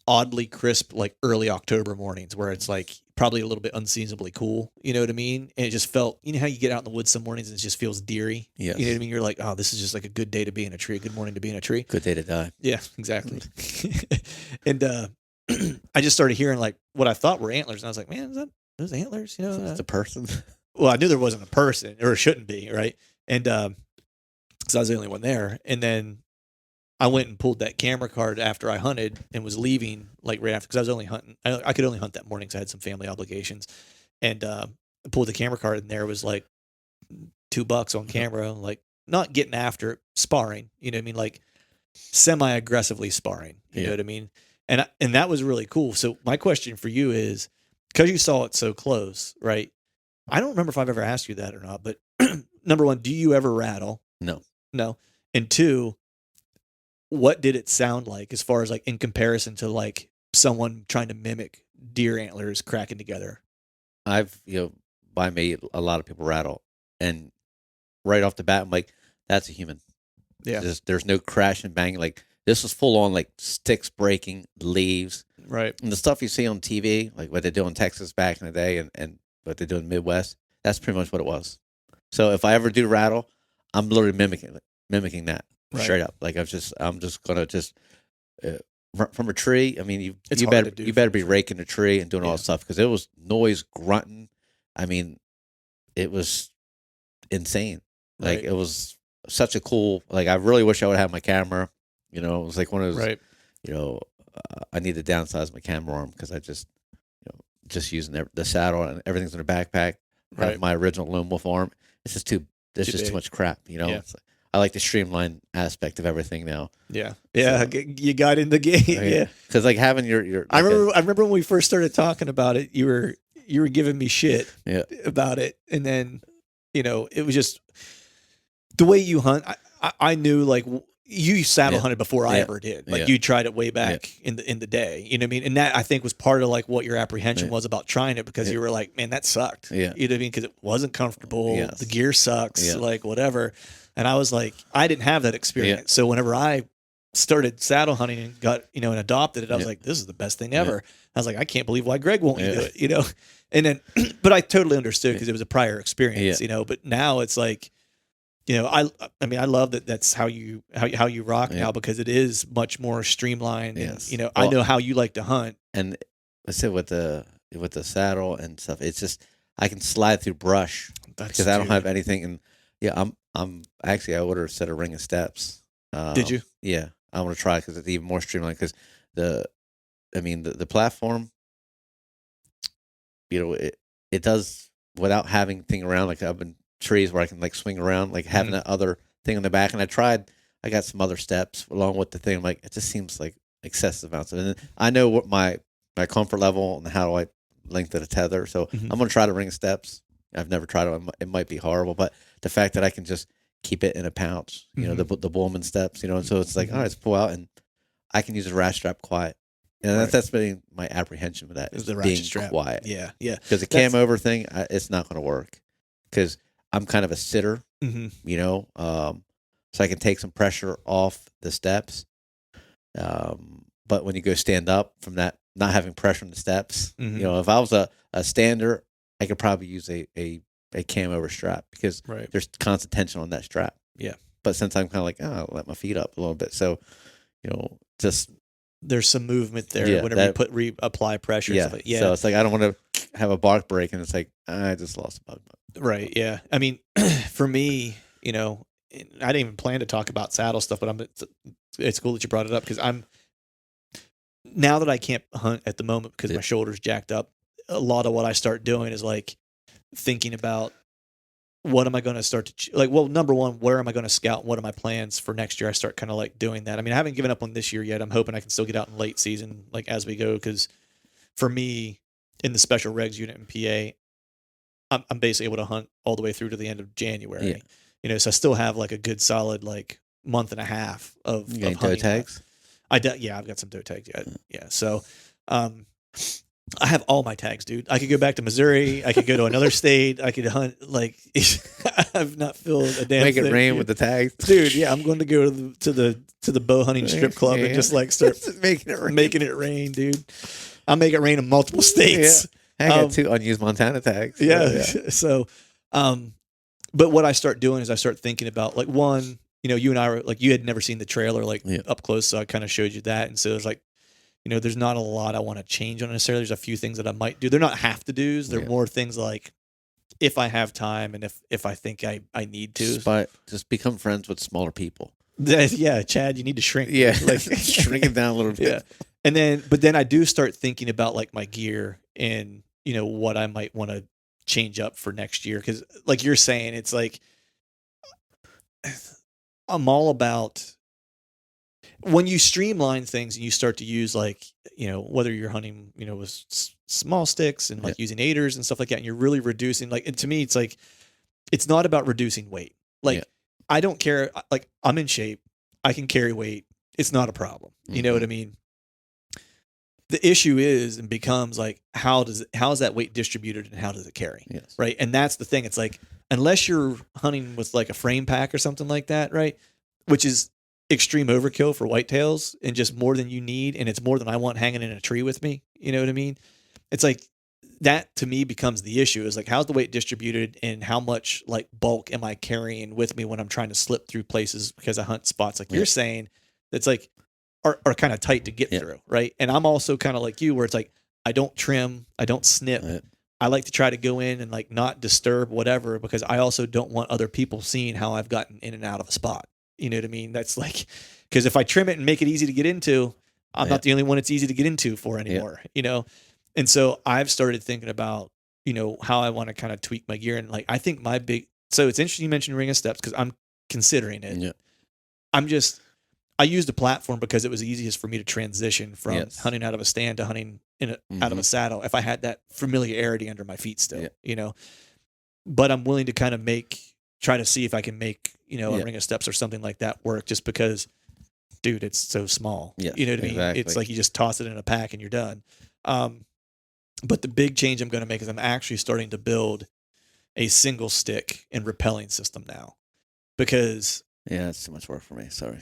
oddly crisp, like early October mornings where it's like probably a little bit unseasonably cool. You know what I mean? And it just felt, you know how you get out in the woods some mornings and it just feels deary. Yes. You know what I mean? You're like, oh, this is just like a good day to be in a tree. A good morning to be in a tree. Good day to die. Yeah, exactly. And I just started hearing like what I thought were antlers, and I was like, man, is that those antlers? You know, It's a person. well, I knew there wasn't a person, or it shouldn't be, right? And because I was the only one there, and then I went and pulled that camera card after I hunted and was leaving, like right after, because I was only hunting. I could only hunt that morning because I had some family obligations, and I pulled the camera card, and there was like $2 on camera, like not getting after it, sparring. You know what I mean? Like semi-aggressively sparring. You know what I mean? And that was really cool. So my question for you is, because you saw it so close, right? I don't remember if I've ever asked you that or not, but number one, do you ever rattle? No. No. And two, what did it sound like as far as like in comparison to like someone trying to mimic deer antlers cracking together? I've, by me, a lot of people rattle, and right off the bat, I'm like, that's a human. Yeah. There's no crash and bang. Like this was full on, like sticks breaking, leaves. Right. And the stuff you see on TV, like what they do in Texas back in the day, and what they do in the Midwest, that's pretty much what it was. So if I ever do rattle, I'm literally mimicking that straight up. Like I'm just gonna from a tree. I mean, you better be raking the tree and doing all that stuff because it was noise, grunting. I mean, it was insane. Like it was such a cool. Like I really wish I would have my camera. It was like one of those. Right. I need to downsize my camera arm because I just using the saddle and everything's in a backpack. Right. My original lone wolf arm. It's just too. There's just too much crap. Yeah. I like the streamline aspect of everything now. Yeah. Yeah. So, you got in the game. Yeah. Because like having your I remember when we first started talking about it, you were giving me shit about it. And then, it was just the way you hunt. I knew like you saddle hunted before I ever did. Like you tried it way back in the day. You know what I mean? And that I think was part of like what your apprehension was about trying it because you were like, man, that sucked. Yeah. You know what I mean? Because it wasn't comfortable. Yes. The gear sucks. Like whatever. And I was like, I didn't have that experience. Yeah. So whenever I started saddle hunting and got, and adopted it, I was like, this is the best thing ever. I was like, I can't believe why Greg won't do it, And then, but I totally understood because it was a prior experience, but now it's like, I mean, I love that that's how you rock now because it is much more streamlined. Yes. And, I know how you like to hunt. And I said with the saddle and stuff, it's just, I can slide through brush because I don't have anything. And I'm actually, I ordered a set of ring of steps. Did you? Yeah. I want to try because it's even more streamlined because the platform, it does without having thing around, like I've been trees where I can like swing around, like having that other thing on the back. And I got some other steps along with the thing. I'm like, it just seems like excessive amounts. And I know what my comfort level and how do I lengthen the tether. So I'm going to try the ring of steps. I've never tried it. It might be horrible, but the fact that I can just keep it in a pouch, the Bullman steps, and so it's like, all right, let's pull out and I can use a ratchet strap quiet. And that's been my apprehension with that. Is the ratchet strap quiet. Yeah. Because the cam over thing, it's not going to work because I'm kind of a sitter, so I can take some pressure off the steps. But when you go stand up from that, not having pressure on the steps, if I was a stander, I could probably use a cam over strap because there's constant tension on that strap. Yeah. But since I'm kind of like, I'll let my feet up a little bit. So, just. There's some movement there whenever you apply pressure. Yeah. Stuff. Yeah. So it's like, I don't want to have a bark break and it's like, I just lost a bug. Right. Yeah. I mean, for me, you know, I didn't even plan to talk about saddle stuff, but it's cool that you brought it up because now that I can't hunt at the moment because my shoulder's jacked up. A lot of what I start doing is like thinking about what am I going to start to like. Well, number one, where am I going to scout? What are my plans for next year? I start kind of like doing that. I mean, I haven't given up on this year yet. I'm hoping I can still get out in late season, like as we go, because for me in the special regs unit in PA, I'm basically able to hunt all the way through to the end of January. Yeah. You know, so I still have like a good solid like month and a half of Doe hunting tags. Yeah, I've got some doe tags. Yeah. So, I have all my tags, dude. I could go back to Missouri. I could go to another state. I could hunt like I've not filled a damn. Make it thing, rain dude. with the tags, dude. Yeah, I'm going to go to the bow hunting strip club and just like start making it rain, dude. I'll make it rain in multiple states. Yeah. I got 2 unused Montana tags. Yeah. So, but what I start doing is I start thinking about like one, you know, you and I were like, you had never seen the trailer like up close. So I kind of showed you that. And so it's like, you know, there's not a lot I want to change on it necessarily. There's a few things that I might do. They're not have to do's. They're more things like if I have time and if I think I need to. Just become friends with smaller people. Yeah. Chad, you need to shrink. Yeah. Like shrink it down a little bit. Yeah. And then I do start thinking about like my gear and, you know, what I might want to change up for next year. Cause like you're saying, it's like, I'm all about when you streamline things and you start to use like, you know, whether you're hunting, you know, with small sticks and like using aiders and stuff like that. And you're really reducing like, and to me, it's like, it's not about reducing weight. Like I don't care. Like I'm in shape. I can carry weight. It's not a problem. You know what I mean? The issue is and becomes like, how is that weight distributed and how does it carry? Yes. Right. And that's the thing. It's like, unless you're hunting with like a frame pack or something like that, right? Which is extreme overkill for whitetails and just more than you need. And it's more than I want hanging in a tree with me. You know what I mean? It's like that to me becomes the issue is like, how's the weight distributed and how much like bulk am I carrying with me when I'm trying to slip through places because I hunt spots like you're saying, that's like, are kind of tight to get through, right? And I'm also kind of like you, where it's like I don't trim, I don't snip. I like to try to go in and like not disturb whatever because I also don't want other people seeing how I've gotten in and out of a spot. You know what I mean? That's like because if I trim it and make it easy to get into, I'm not the only one it's easy to get into for anymore. You know, and so I've started thinking about you know how I want to kind of tweak my gear and like I think so it's interesting you mentioned Ring of Steps because I'm considering it. Yeah. I used a platform because it was easiest for me to transition from hunting out of a stand to hunting out of a saddle. If I had that familiarity under my feet still, you know, but I'm willing to kind of try to see if I can make, you know, a Ring of Steps or something like that work just because, dude, it's so small. You know what I mean? It's like you just toss it in a pack and you're done. But the big change I'm going to make is I'm actually starting to build a single stick and rappelling system now because it's too much work for me. Sorry.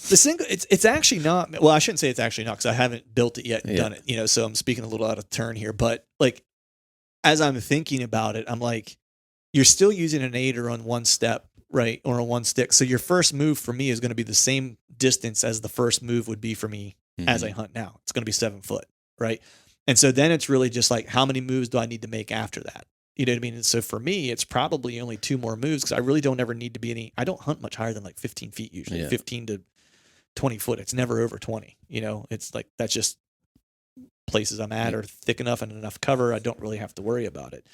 The single, it's actually not. Well, I shouldn't say it's actually not because I haven't built it yet and done it. You know, so I'm speaking a little out of turn here. But like, as I'm thinking about it, I'm like, you're still using an aider on one step, right, or on one stick. So your first move for me is going to be the same distance as the first move would be for me as I hunt now. It's going to be 7 foot, right? And so then it's really just like, how many moves do I need to make after that? You know what I mean? And so for me, it's probably only 2 more moves because I really don't ever need to be I don't hunt much higher than like 15 feet usually, 15 to 20 foot. It's never over 20, you know, it's like, that's just places I'm at are thick enough and enough cover. I don't really have to worry about it.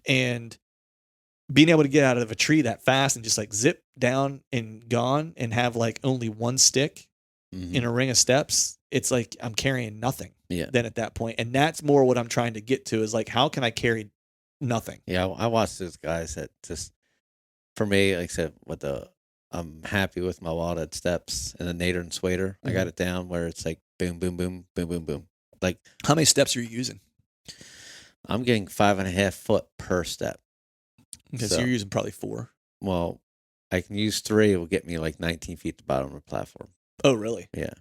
And being able to get out of a tree that fast and just like zip down and gone and have like only one stick in a Ring of Steps, it's like I'm carrying nothing then at that point. And that's more what I'm trying to get to is like, how can I carry nothing? Yeah. I watched those guys that just, for me, like I said, I'm happy with my wildhead steps and the nader and swader. I got it down where it's like boom, boom, boom, boom, boom, boom. Like, how many steps are you using? I'm getting 5.5 foot per step. Okay, so you're using probably 4. Well, I can use 3. It will get me like 19 feet to the bottom of the platform. Oh, really? Yeah.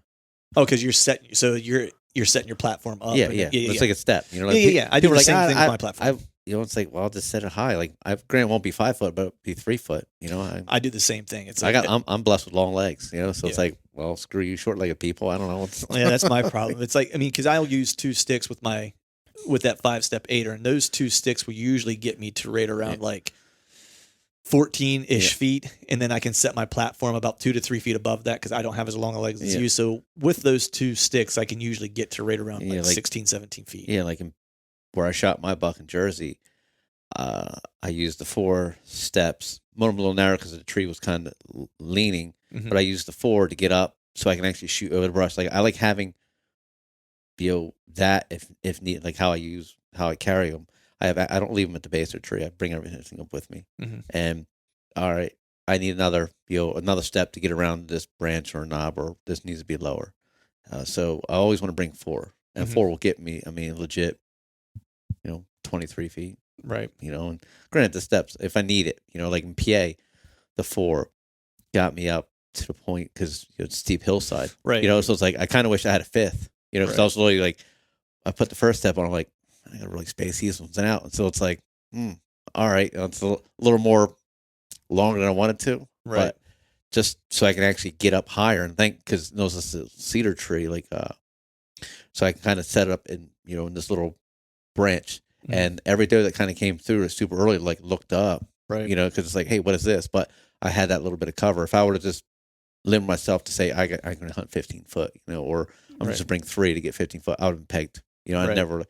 Oh, because you're setting. So you're setting your platform up. Yeah. It's like a step. You know, like I do the same thing with my platform. You know, it's like, well, I'll just set it high. Like, granted, it won't be 5 foot, but it'll be 3 foot. You know, I do the same thing. It's like, I'm blessed with long legs. You know, so it's like, well, screw you, short-legged people. I don't know. Yeah, that's my problem. It's like, I mean, because I'll use 2 sticks with with that 5-step aider, and those 2 sticks will usually get me to right around like 14-ish feet, and then I can set my platform about 2 to 3 feet above that because I don't have as long a legs as you. So with those 2 sticks, I can usually get to right around like 16, 17 feet. Yeah, like where I shot my buck in Jersey, I used the 4 steps. More a little narrow because the tree was kind of leaning, but I used the 4 to get up so I can actually shoot over the brush. Like I like having, that if need, like how I carry them. I don't leave them at the base of the tree. I bring everything up with me. And all right, I need another step to get around this branch or knob, or this needs to be lower. So I always want to bring 4, and 4 will get me. I mean, legit, 23 feet. Right. And granted, the steps, if I need it, like in PA, the 4 got me up to the point because it's steep hillside. Right. So it's like I kind of wish I had a 5th. Because I was literally like, I put the first step on. I'm like, I gotta really space these ones out. And so it's like, all right, it's a little more longer than I wanted to, right? But just so I can actually get up higher and because there's this cedar tree, like, so I can kind of set it up in in this little branch. And every day that kind of came through was super early, like looked up, right? Because it's like, hey, what is this? But I had that little bit of cover. If I were to just limit myself to say I'm going to hunt 15 foot, or I'm just bring 3 to get 15 foot, I would have been pegged. I never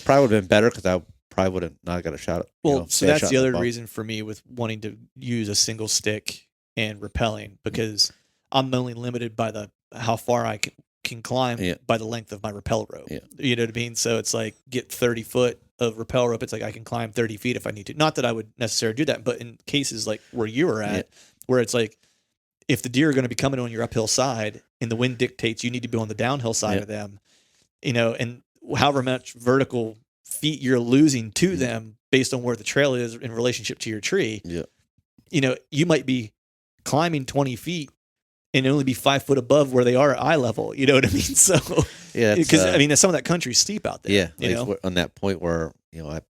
probably would have been better because I probably would have not got a shot. Well, so that's the other reason for me with wanting to use a single stick and rappelling, because I'm only limited by how far I can climb by the length of my rappel rope. Yeah. You know what I mean? So it's like get 30 foot of rappel rope. It's like I can climb 30 feet if I need to. Not that I would necessarily do that, but in cases like where you were at, where it's like, if the deer are going to be coming on your uphill side and the wind dictates you need to be on the downhill side of them, and however much vertical feet you're losing to them based on where the trail is in relationship to your tree, you might be climbing 20 feet and only be 5 foot above where they are at eye level. You know what I mean? So, because some of that country's steep out there. Yeah. On that point where, I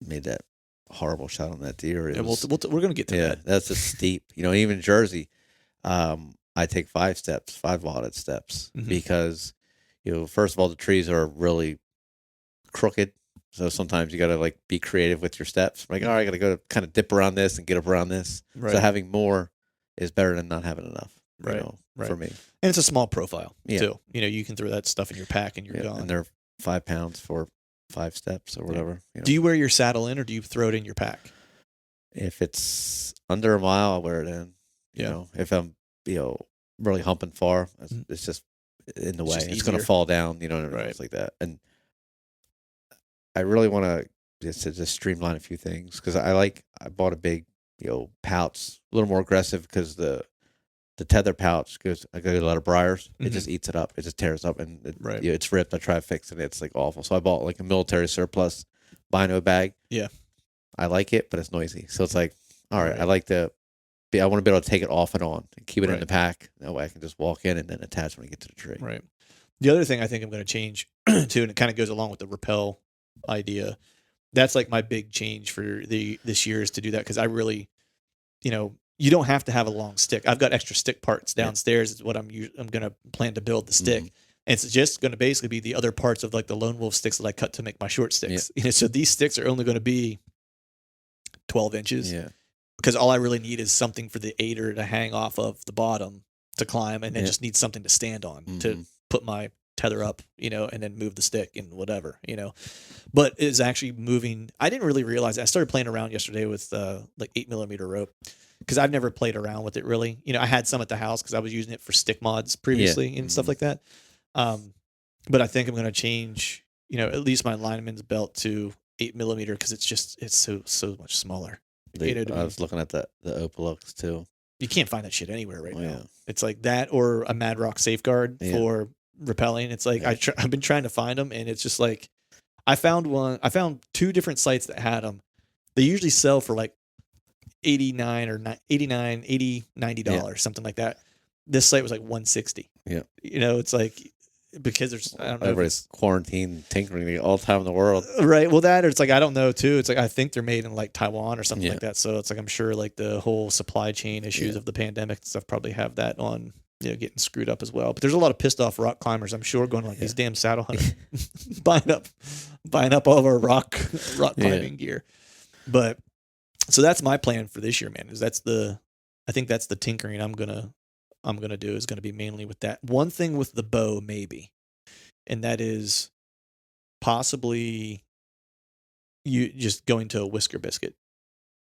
made that horrible shot on that deer. We're going to get to that. That's just steep. Even in Jersey, I take 5 vaulted steps because, first of all, the trees are really crooked. So sometimes you got to be creative with your steps. Like, all right, I got to go kind of dip around this and get up around this. Right. So having more is better than not having enough. Right. For me. And it's a small profile too. You can throw that stuff in your pack and you're gone. And they're 5 pounds for 5 steps or whatever. Do you wear your saddle in or do you throw it in your pack? If it's under a mile, I'll wear it in. If I'm, really humping far, it's just in the way. It's going to fall down, and everything like that. And I really want to just streamline a few things because I bought a big, pouch, a little more aggressive because the tether pouch I got a lot of briars. It just eats it up. It just tears up and it's ripped. I try to fix it. It's awful. So I bought a military surplus bino bag. Yeah. I like it, but it's noisy. So it's like, all right, I want to be able to take it off and on and keep it in the pack. That way I can just walk in and then attach when I get to the tree. Right. The other thing I think I'm going to change too, and it kind of goes along with the rappel idea. That's my big change for this year is to do that. Cause I really, you don't have to have a long stick. I've got extra stick parts downstairs. Is what I'm going to plan to build the stick. And it's just going to basically be the other parts of the Lone Wolf sticks that I cut to make my short sticks. So these sticks are only going to be 12 inches. Yeah. Because all I really need is something for the aider to hang off of the bottom to climb, and then just need something to stand on to put my tether up, and then move the stick and whatever, But it's actually moving. I didn't really realize that. I started playing around yesterday with 8mm rope because I've never played around with it really. I had some at the house because I was using it for stick mods previously and stuff like that. But I think I'm going to change, at least my lineman's belt to 8mm because it's so much smaller. I was looking at the Opalux too. You can't find that shit anywhere right now. Yeah. It's like that or a Mad Rock Safeguard for rappelling. It's like I've been trying to find them, and it's just I found 2 different sites that had them. They usually sell for $89 or $80, $90, something like that. This site was $160. Yeah. It's because there's, I don't know. Everybody's quarantined tinkering all the time in the world. Right. Well, that, or it's I don't know too. It's I think they're made in Taiwan or something like that. So it's I'm sure the whole supply chain issues of the pandemic and stuff probably have that on getting screwed up as well. But there's a lot of pissed off rock climbers, I'm sure, going like these damn saddle hunters buying up all of our rock climbing gear. But so that's my plan for this year, man. I think that's the tinkering I'm gonna do is gonna be mainly with that. One thing with the bow, maybe, and that is possibly you just going to a whisker biscuit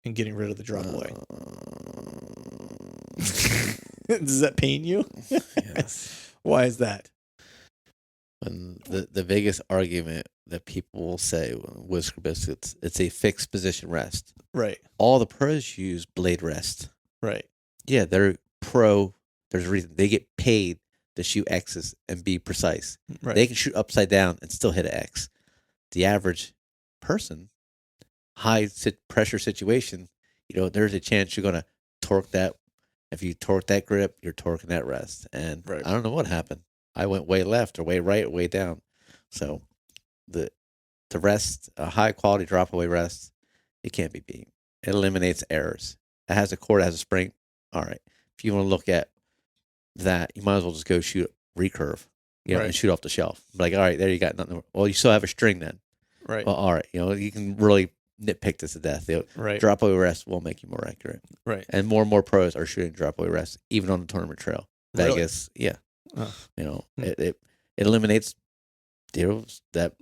and getting rid of the drop away. Does that pain you? Yes. Why is that? And the biggest argument that people will say whisker biscuits, it's a fixed position rest. Right. All the pros use blade rest. Right. Yeah, they're pro. There's a reason they get paid to shoot X's and be precise. Right. They can shoot upside down and still hit an X. The average person, high pressure situation, there's a chance you're going to torque that. If you torque that grip, you're torquing that rest. And I don't know what happened. I went way left or way right or way down. So the rest, a high quality drop away rest, it can't be beat. It eliminates errors. It has a cord, it has a spring. All right. If you want to look at that, you might as well just go shoot recurve, and shoot off the shelf. Like, all right, there you got nothing. Well, you still have a string then. Right. Well, all right. You can really nitpick this to death. Drop away rest will make you more accurate. Right. And more pros are shooting drop away rest, even on the tournament trail. Vegas, yeah. It eliminates that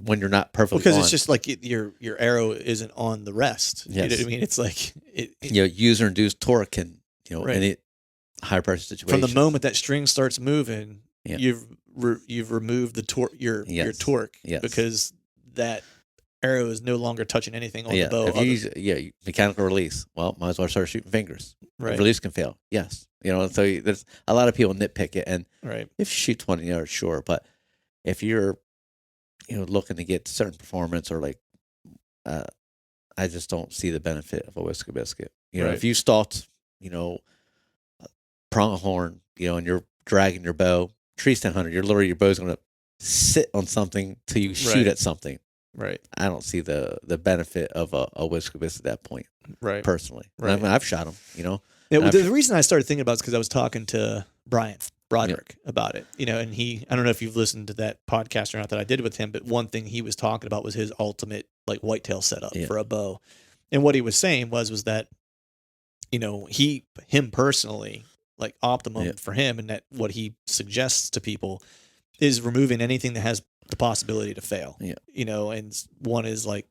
when you're not perfectly because on. It's just like your arrow isn't on the rest. Yes. You know what I mean? It's like user induced torque can in high pressure situation. From the moment that string starts moving, you've removed the your torque because that arrow is no longer touching anything on the bow. If you use mechanical release, well, might as well start shooting fingers. Right. Release can fail. Yes. So there's a lot of people nitpick it, and if you shoot 20 yards, sure, but if you're looking to get certain performance or like, I just don't see the benefit of a whisker biscuit. If you stalked, pronghorn, and you're dragging your bow, tree stand hunter, your bow's going to sit on something till you shoot at something. Right. I don't see the benefit of a whisker biscuit at that point. Right. Personally. Right. I mean, I've shot them, The reason I started thinking about it is because I was talking to Brian Broderick about it, and I don't know if you've listened to that podcast or not that I did with him, but one thing he was talking about was his ultimate like whitetail setup for a bow. And what he was saying was that, him personally, like optimum for him, and that what he suggests to people is removing anything that has the possibility to fail. And one is like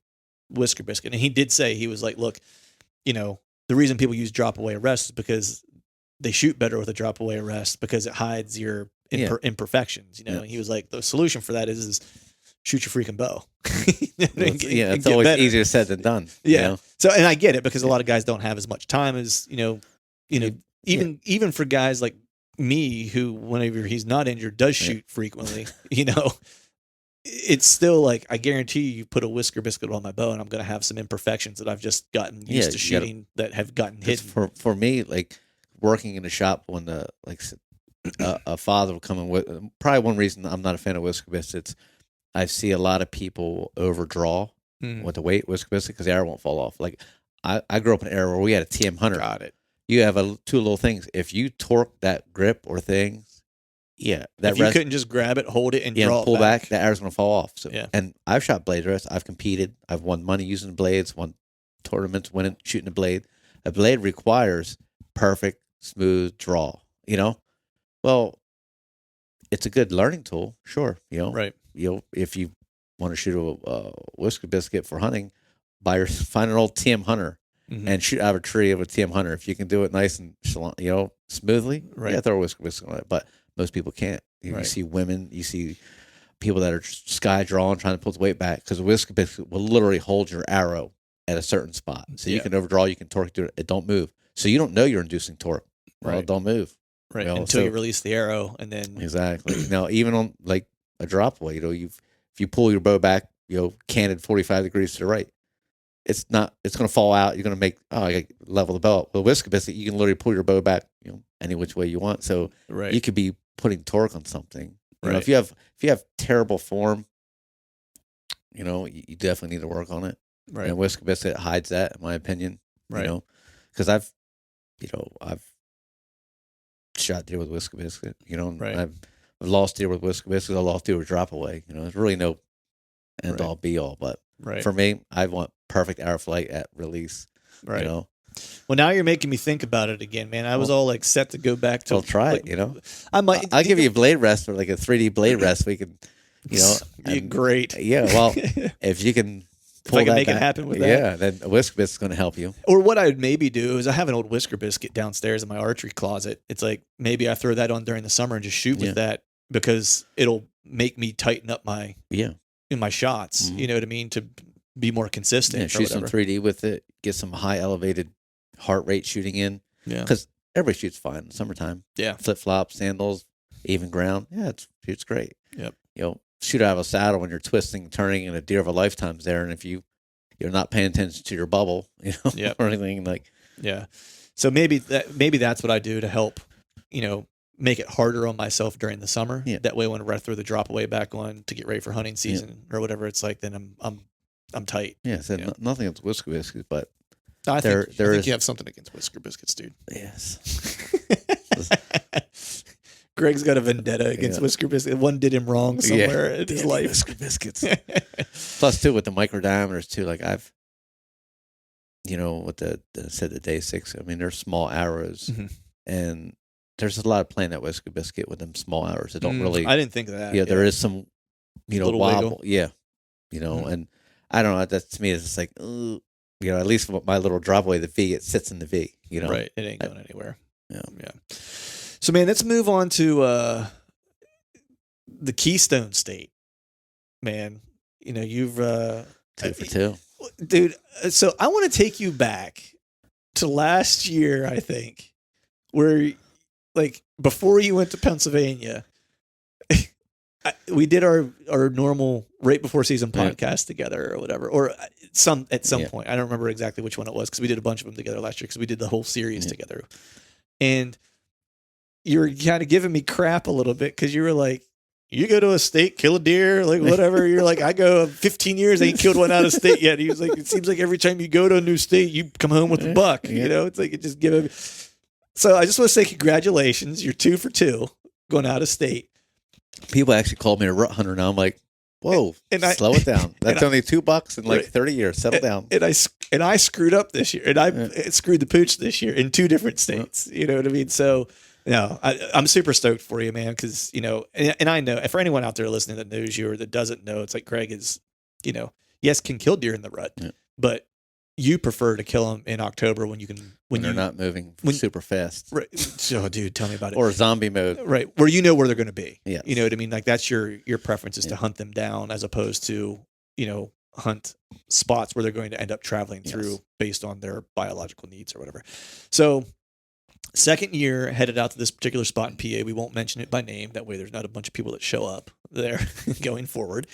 whisker biscuit. And he did say, he was like, look, the reason people use drop away arrest is because they shoot better with a drop away arrest because it hides your imperfections. And he was like, the solution for that is shoot your freaking bow. It's always easier said than done. Yeah. So, and I get it because a lot of guys don't have as much time as, even for guys like me who, whenever he's not injured, does shoot frequently, it's still like, I guarantee you put a whisker biscuit on my bow and I'm going to have some imperfections that I've just gotten used to shooting that have gotten hidden. For me, like working in a shop when a father will come in with, probably one reason I'm not a fan of whisker biscuits, I see a lot of people overdraw with the weight whisker biscuit because the arrow won't fall off. Like I grew up in an era where we had a TM Hunter. Got it. You have two little things. If you torque that grip or things, that if you couldn't just grab it, hold it, and draw pull it back, the arrow's going to fall off. So, and I've shot blade rest. I've competed. I've won money using the blades. Won tournaments shooting the blade. A blade requires perfect, smooth draw. Well, it's a good learning tool, sure. Right. If you want to shoot a whisker biscuit for hunting, find an old TM Hunter and shoot out of a tree of a TM Hunter. If you can do it nice and smoothly, throw a whisker biscuit on it. But most people can't. You see women, you see people that are sky drawing, trying to pull the weight back because a whisker biscuit will literally hold your arrow at a certain spot. So you can overdraw, you can torque it don't move. So you don't know you're inducing torque. Well, it don't move. Right. Until you release the arrow and then. Exactly. Now, even on like a drop away, if you pull your bow back, canted 45 degrees to the right, it's going to fall out. You're going to make, I level the bow up. With whisker biscuit, you can literally pull your bow back, any which way you want. So you could be putting torque on something. If you have terrible form, you definitely need to work on it. Right. And whisker biscuit hides that, in my opinion. Right. Because I've shot deer with whiskey biscuit. You know, Right. I've lost deer with whiskey biscuit. I lost deer with drop away. You know, there's really no end all be all. But Right. for me, I want perfect arrow flight at release. Right. You know, Well, now you're making me think about it again, man. I was all like set to go back to. I'll try like, it. You know, I might. I'll give you a blade rest or like a 3D blade rest. We can, you know, great. Yeah. Well, if you can. If I can make it happen with that. Yeah, then a whisker biscuit's going to help you. Or what I would maybe do is I have an old whisker biscuit downstairs in my archery closet. It's like maybe I throw that on during the summer and just shoot with that because it'll make me tighten up my in my shots. You know what I mean, to be more consistent. Yeah, shoot some 3D with it. Get some high elevated heart rate shooting in. Yeah, because everybody shoots fine in the summertime. Yeah, flip flops, sandals, even ground. Yeah, it shoots great. Yep. You know, shoot out of a saddle when you're twisting, turning, and a deer of a lifetime's there. And if you're not paying attention to your bubble, you know, or anything like. Yeah. So maybe that's what I do to help, you know, make it harder on myself during the summer. Yeah. That way, when I throw the drop away back on to get ready for hunting season or whatever it's like, then I'm tight. Yeah. So nothing against whisker biscuits, but I think you have something against whisker biscuits, dude. Yes. Greg's got a vendetta against whisker biscuits. One did him wrong somewhere in his life. Whisker biscuits. Plus, too, with the micro diameters, too, like I've, you know, with the day 6, I mean, they're small arrows, and there's a lot of playing that whisker biscuit with them small arrows. They don't really. I didn't think of that. Yeah, there is some, you know, wobble. Wiggle. Yeah, you know, and I don't know. That to me is just like, you know, at least my little drop away, the V, it sits in the V. You know, right? It ain't going anywhere. Yeah. So, man, let's move on to the Keystone State. Man, you know, you've 2 for 2, dude. So I want to take you back to last year, I think, where like before you went to Pennsylvania, we did our normal right before season podcast together or whatever, or at some point. I don't remember exactly which one it was because we did a bunch of them together last year because we did the whole series together. And you were kind of giving me crap a little bit because you were like, you go to a state, kill a deer, like whatever. You're like, I go 15 years, I ain't killed one out of state yet. He was like, it seems like every time you go to a new state, you come home with a buck. You know, it's like it just give it. So I just want to say congratulations. You're 2 for 2 going out of state. People actually called me a rut hunter now. I'm like, whoa, slow it down. That's only $2 in like 30 years. Settle down. And I screwed up this year, and I screwed the pooch this year in 2 different states. You know what I mean? So, no, I'm super stoked for you, man. Because you know, and I know for anyone out there listening that knows you or that doesn't know, it's like Greg is, you know, yes, can kill deer in the rut, but you prefer to kill them in October when they're not moving super fast. Right. So, dude, tell me about it. Or zombie mode. Right. Where you know where they're going to be. Yeah. You know what I mean? Like that's your preference is to hunt them down as opposed to, you know, hunt spots where they're going to end up traveling through based on their biological needs or whatever. So, second year headed out to this particular spot in PA. We won't mention it by name. That way there's not a bunch of people that show up there going forward.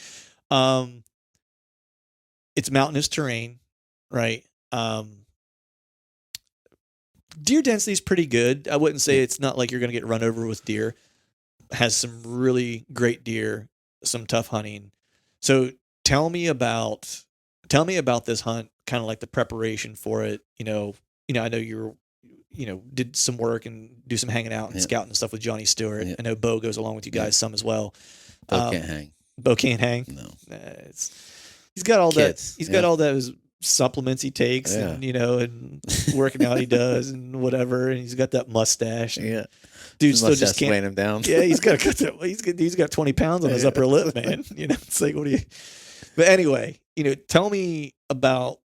It's mountainous terrain. Right. Deer density is pretty good. I wouldn't say it's not like you're going to get run over with deer. Has some really great deer, some tough hunting. So tell me about this hunt, kind of like the preparation for it. You know, I know did some work and do some hanging out and scouting and stuff with Johnny Stewart. I know Bo goes along with you guys some as well. Bo can't hang. Bo can't hang. No. He's got all Kids. that. He's got all those supplements he takes and, you know, and working out he does and whatever. And he's got that mustache. Yeah. Dude still just can't weighing him down. Yeah. He's got he's got 20 pounds on his upper lip, man. You know, it's like, but anyway, you know, tell me about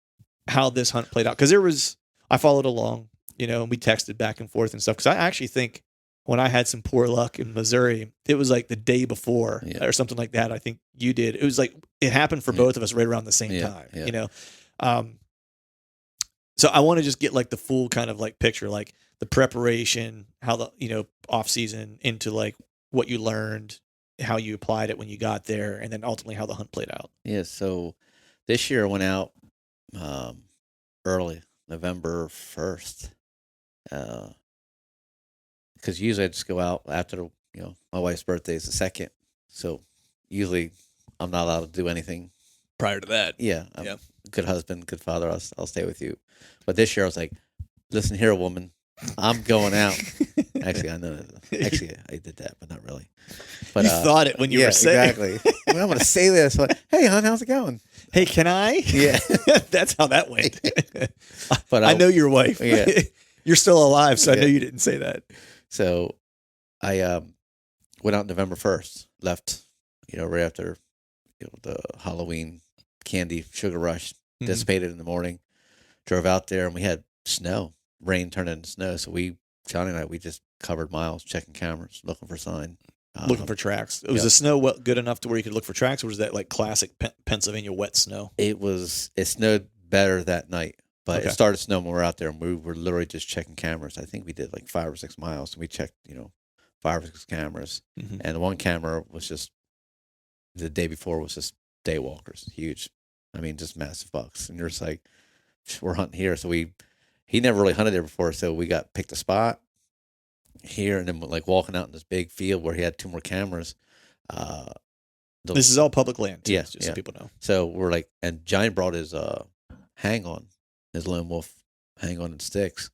how this hunt played out. Cause I followed along, you know, and we texted back and forth and stuff. Cause I actually think when I had some poor luck in Missouri, it was like the day before or something like that. I think you did. It was like, it happened for both of us right around the same time, you know? So I want to just get like the full kind of like picture, like the preparation, how the, you know, off season into like what you learned, how you applied it when you got there, and then ultimately how the hunt played out. Yeah. So this year I went out early, November 1st. Because usually I just go out after, my wife's birthday is the 2nd. So usually I'm not allowed to do anything prior to that. Yeah. I'm a good husband, good father. I'll stay with you. But this year I was like, listen here, woman, I'm going out. Actually, I know. Actually, I did that, but not really. But You thought it when you yeah, were saying. exactly. Well, I'm going to say this. Like, hey, hon, how's it going? Hey, can I? Yeah. That's how that went. But I know your wife. Yeah. You're still alive, so I know Yeah. you didn't say that. So I went out November 1st, left, right after the Halloween candy sugar rush Mhm. dissipated in the morning. Drove out there and we had snow, rain turned into snow. So Johnny and I, we just covered miles, checking cameras, looking for sign. Looking for tracks. Was yeah. the snow good enough to where you could look for tracks, or was that like classic Pennsylvania wet snow? It snowed better that night, but Okay. it started snowing when we were out there and we were literally just checking cameras. I think we did like 5 or 6 miles and we checked, 5 or 6 cameras. Mhm. And one camera was just the day before was just day walkers, huge. I mean, just massive bucks. And you're just like, we're hunting here. So he never really hunted there before. So we picked a spot here and then like walking out in this big field where he had 2 more cameras. This is all public land, too, Yeah, just so people know. So we're like, and Johnny brought his hang on, his lone wolf hang on and sticks.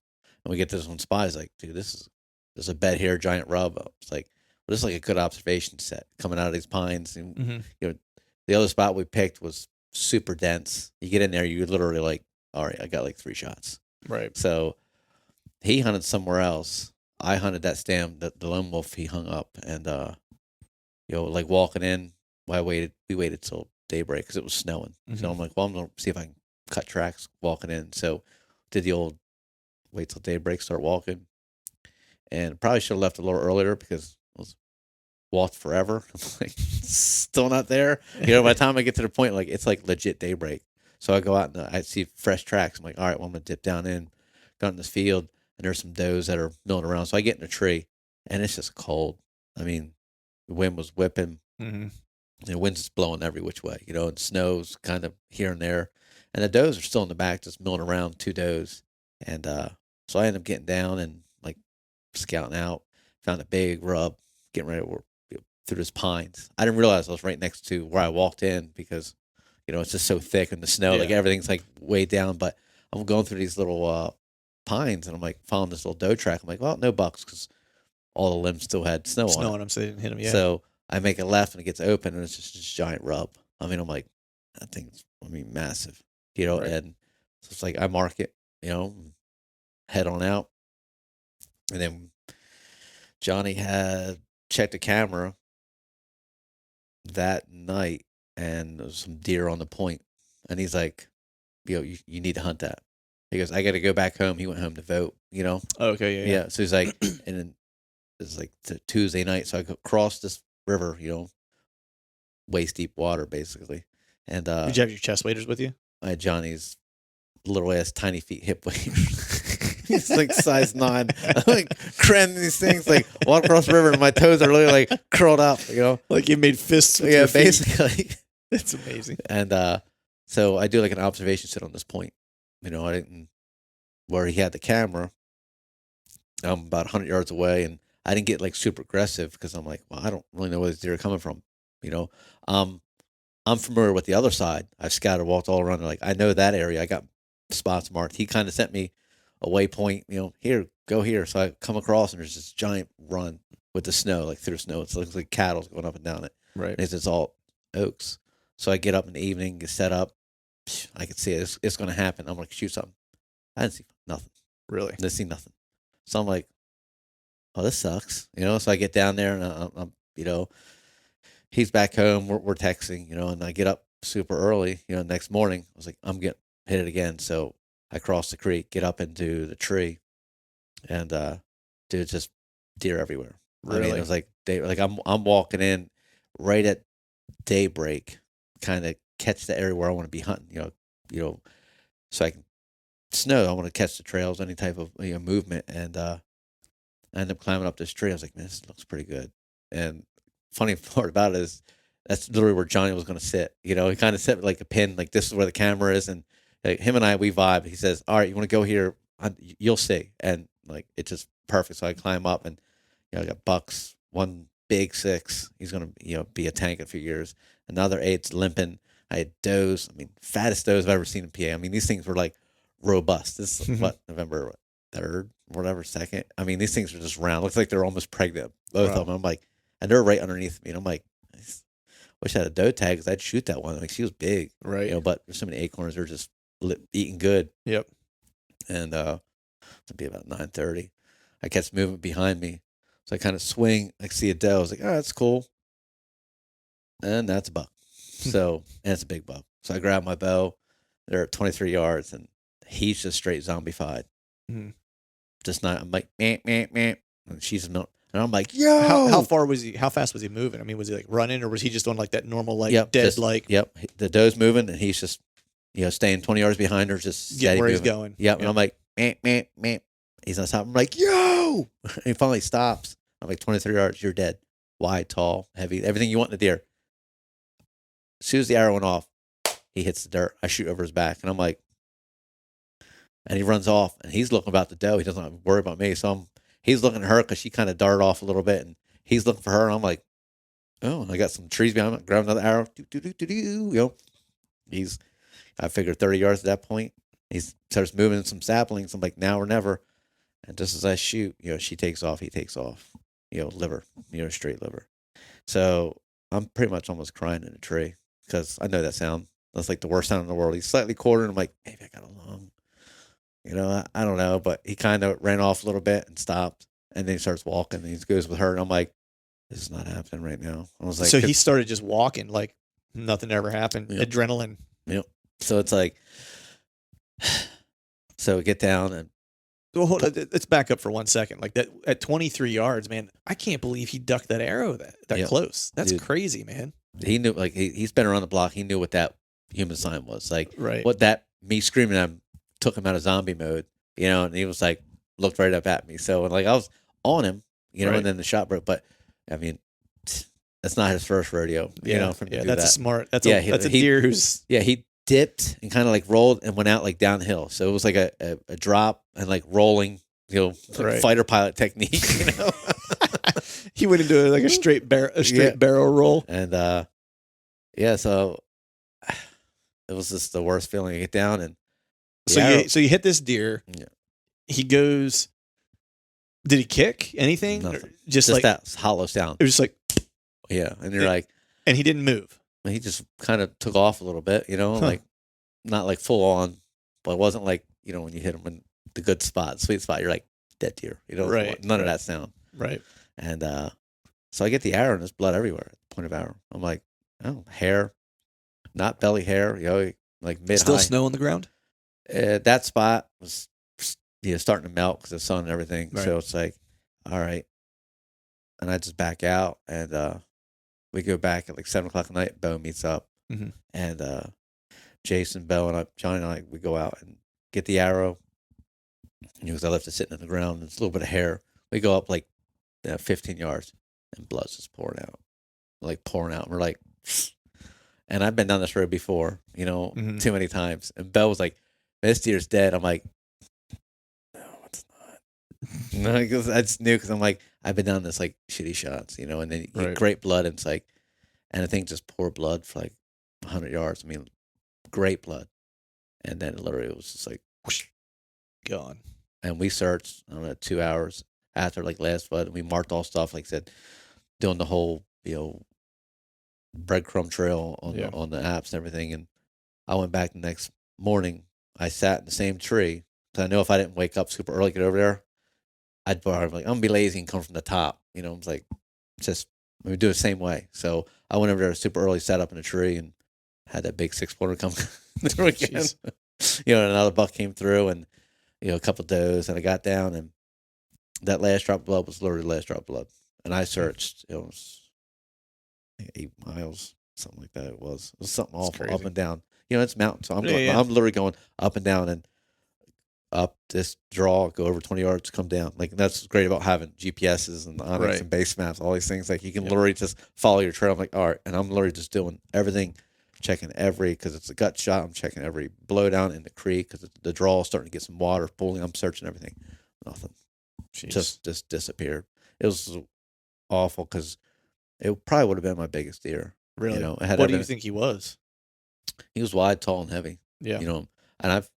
And we get this one spot. He's like, dude, there's a bed here, giant rub. It's like, well, this is like a good observation set coming out of these pines. And Mhm. the other spot we picked was super dense. You get in there, you literally like, all right, I got like 3 shots. Right. So he hunted somewhere else. I hunted that stand, the lone wolf he hung up, and like walking in. We waited till daybreak because it was snowing. Mhm. So I'm like, well, I'm gonna see if I can cut tracks walking in. So did the old wait till daybreak, start walking, and probably should have left a little earlier because it was walked forever. I'm like, still not there. By the time I get to the point, like it's like legit daybreak. So I go out and I see fresh tracks. I'm like, all right, well, I'm gonna dip down in, go out in this field, and there's some does that are milling around. So I get in a tree, and it's just cold. I mean, the wind was whipping. Mhm. The wind's just blowing every which way, and snow's kind of here and there. And the does are still in the back, just milling around, 2 does. And so I end up getting down and like scouting out, found a big rub, getting ready to work through those pines. I didn't realize I was right next to where I walked in because, it's just so thick in the snow, like Yeah. everything's like way down. But I'm going through these little pines and I'm like following this little doe track. I'm like, well, no bucks because all the limbs still had snow Snow on it. on them, so they didn't hit them yet. So I make a left and it gets open and it's just this giant rub. I mean, I'm like, that thing's, massive, Right. and so it's like I mark it, head on out. And then Johnny had checked the camera that night and there was some deer on the point. And he's like, you need to hunt that. He goes, I got to go back home. He went home to vote, Okay, yeah. Yeah. So he's like, and then it's like Tuesday night. So I go across this river, waist deep water basically. And Did you have your chest waders with you? I had Johnny's little ass tiny feet hip waders. He's like size 9. I'm like cramming these things, like walk across the river and my toes are really like curled up, Like you made fists with Yeah, your feet. basically. It's amazing. And so I do like an observation sit on this point. I didn't where he had the camera. I'm about 100 yards away, and I didn't get like super aggressive because I'm like, well, I don't really know where these deer are coming from. I'm familiar with the other side. I've scouted, walked all around. Like I know that area. I got spots marked. He kind of sent me a waypoint. Here, go here. So I come across, and there's this giant run with the snow, like through the snow. It looks like cattle going up and down it. Right. And it's all oaks. So I get up in the evening, get set up. I can see it. It's going to happen. I'm going to shoot something. I didn't see nothing. Really? Didn't see nothing. So I'm like, oh, this sucks. So I get down there and I'm he's back home. We're texting, and I get up super early, next morning. I was like, I'm getting hit it again. So I cross the creek, get up into the tree, and dude, just deer everywhere. Really? It was like I'm walking in right at daybreak, kind of catch the area where I want to be hunting, so I can snow. I want to catch the trails, any type of movement, and I end up climbing up this tree. I was like, man, this looks pretty good. And funny part about it is that's literally where Johnny was going to sit. He kind of set like a pin, like this is where the camera is, and like, him and I we vibe. He says, all right, you want to go here? You'll see, and like it's just perfect. So I climb up, and I got bucks. One big 6. He's going to be a tank in a few years. Another 8's limping. I had does. Fattest does I've ever seen in PA. These things were like robust. This is what, November 3rd, whatever second. I mean, these things are just round. Looks like they're almost pregnant, both Wow. of them. I'm like, and they're right underneath me. And I'm like, I wish I had a doe tag because I'd shoot that one. Like she was big, Right. but there's so many acorns. They're just eating good. Yep. And it'll be about 9:30. I catch movement behind me, so I kind of swing. I see a doe. I was like, oh, that's cool. And that's a buck. So, and it's a big buck. So I grab my bow. They're at 23 yards, and he's just straight zombified. Mm-hmm. Just not. I'm like, meh, meh, meh. And she's not. And I'm like, yo. How far was he? How fast was he moving? I mean, was he like running, or was he just on like that normal like dead just, like? Yep. The doe's moving, and he's just, staying 20 yards behind her, just Getting where moving. he's going. Yep. And I'm like, meh, meh, meh. He's on top. I'm like, yo. And he finally stops. I'm like, 23 yards. You're dead. Wide, tall, heavy, everything you want in a deer. As soon as the arrow went off, he hits the dirt. I shoot over his back, and I'm like, and he runs off, and he's looking about the doe. He doesn't worry about me. So he's looking at her because she kind of darted off a little bit, and he's looking for her. And I'm like, oh, and I got some trees behind me. Grab another arrow. I figured 30 yards at that point. He starts moving some saplings. I'm like, now or never. And just as I shoot, she takes off. He takes off. Liver. Straight liver. So I'm pretty much almost crying in a tree because I know that sound. That's like the worst sound in the world. He's slightly quartered. I'm like, maybe I got a lung. I don't know, but he kind of ran off a little bit and stopped, and then he starts walking, and he goes with her, and I'm like, this is not happening right now. I was like, so he started just walking like nothing ever happened. Yep. Adrenaline. Yep. So it's like, so we get down and. Well, let's back up for 1 second. Like that at 23 yards, man, I can't believe he ducked that arrow that close. That's crazy, man. He knew, like he's been around the block. He knew what that human sign was. Like what that me screaming at him took him out of zombie mode, and he was like, looked right up at me. So, and like I was on him, and then the shot broke. But I mean, that's not his first rodeo, from that's a smart, that's a deer who's, he dipped and kind of like rolled and went out like downhill. So it was like a drop and like rolling, like fighter pilot technique, He went into like a straight barrel roll. And, so it was just the worst feeling to get down. And so you hit this deer. Yeah. He goes, did he kick anything? Just like that hollow sound. It was just like, yeah. And you're like, and he didn't move. He just kind of took off a little bit, like not like full on, but it wasn't like, when you hit him in the good spot, sweet spot, you're like dead deer, none of that sound. Right. And, so I get the arrow and there's blood everywhere at the point of arrow. I'm like, oh, hair, not belly hair, like mid-high. Still snow on the ground? That spot was, starting to melt because of the sun and everything. Right. So it's like, all right. And I just back out and, we go back at like 7:00 at night. Bo meets up, and Jason, Bo, and Johnny and I, we go out and get the arrow. Because I left it sitting on the ground. It's a little bit of hair. We go up like 15 yards, and blood's just pouring out. We're like, and I've been down this road before, too many times. And Bo was like, "This deer's dead." I'm like, "No, it's not." No, because I just knew because I'm like, I've been down this like shitty shots, and then you get great blood, and it's like, and I think just pour blood for like 100 yards. I mean, great blood, and then literally it was just like, whoosh, gone. And we searched, I don't know, 2 hours after like last flood, and we marked all stuff, like I said, doing the whole breadcrumb trail on the apps and everything. And I went back the next morning. I sat in the same tree because I know if I didn't wake up super early, get over there, I'd probably like, I'm gonna be lazy and come from the top. It's like, just we would do it the same way. So I went over there super early, sat up in a tree, and had that big 6-pointer come through again. Another buck came through, and a couple of does, and I got down, and that last drop of blood was literally the last drop of blood. And I searched, it was 8 miles, something like that. It was something awful, up and down. It's mountain, so I'm literally going up and down and up this draw, go over 20 yards, come down. Like that's great about having GPSs and Onyx and base maps, all these things. Like you can literally just follow your trail. I'm like, all right, and I'm literally just doing everything, checking because it's a gut shot. I'm checking every blowdown in the creek because the draw is starting to get some water pooling. I'm searching everything, nothing. Jeez. Just disappeared. It was awful because it probably would have been my biggest deer. Really? What do you think he was? He was wide, tall, and heavy. Yeah. And I've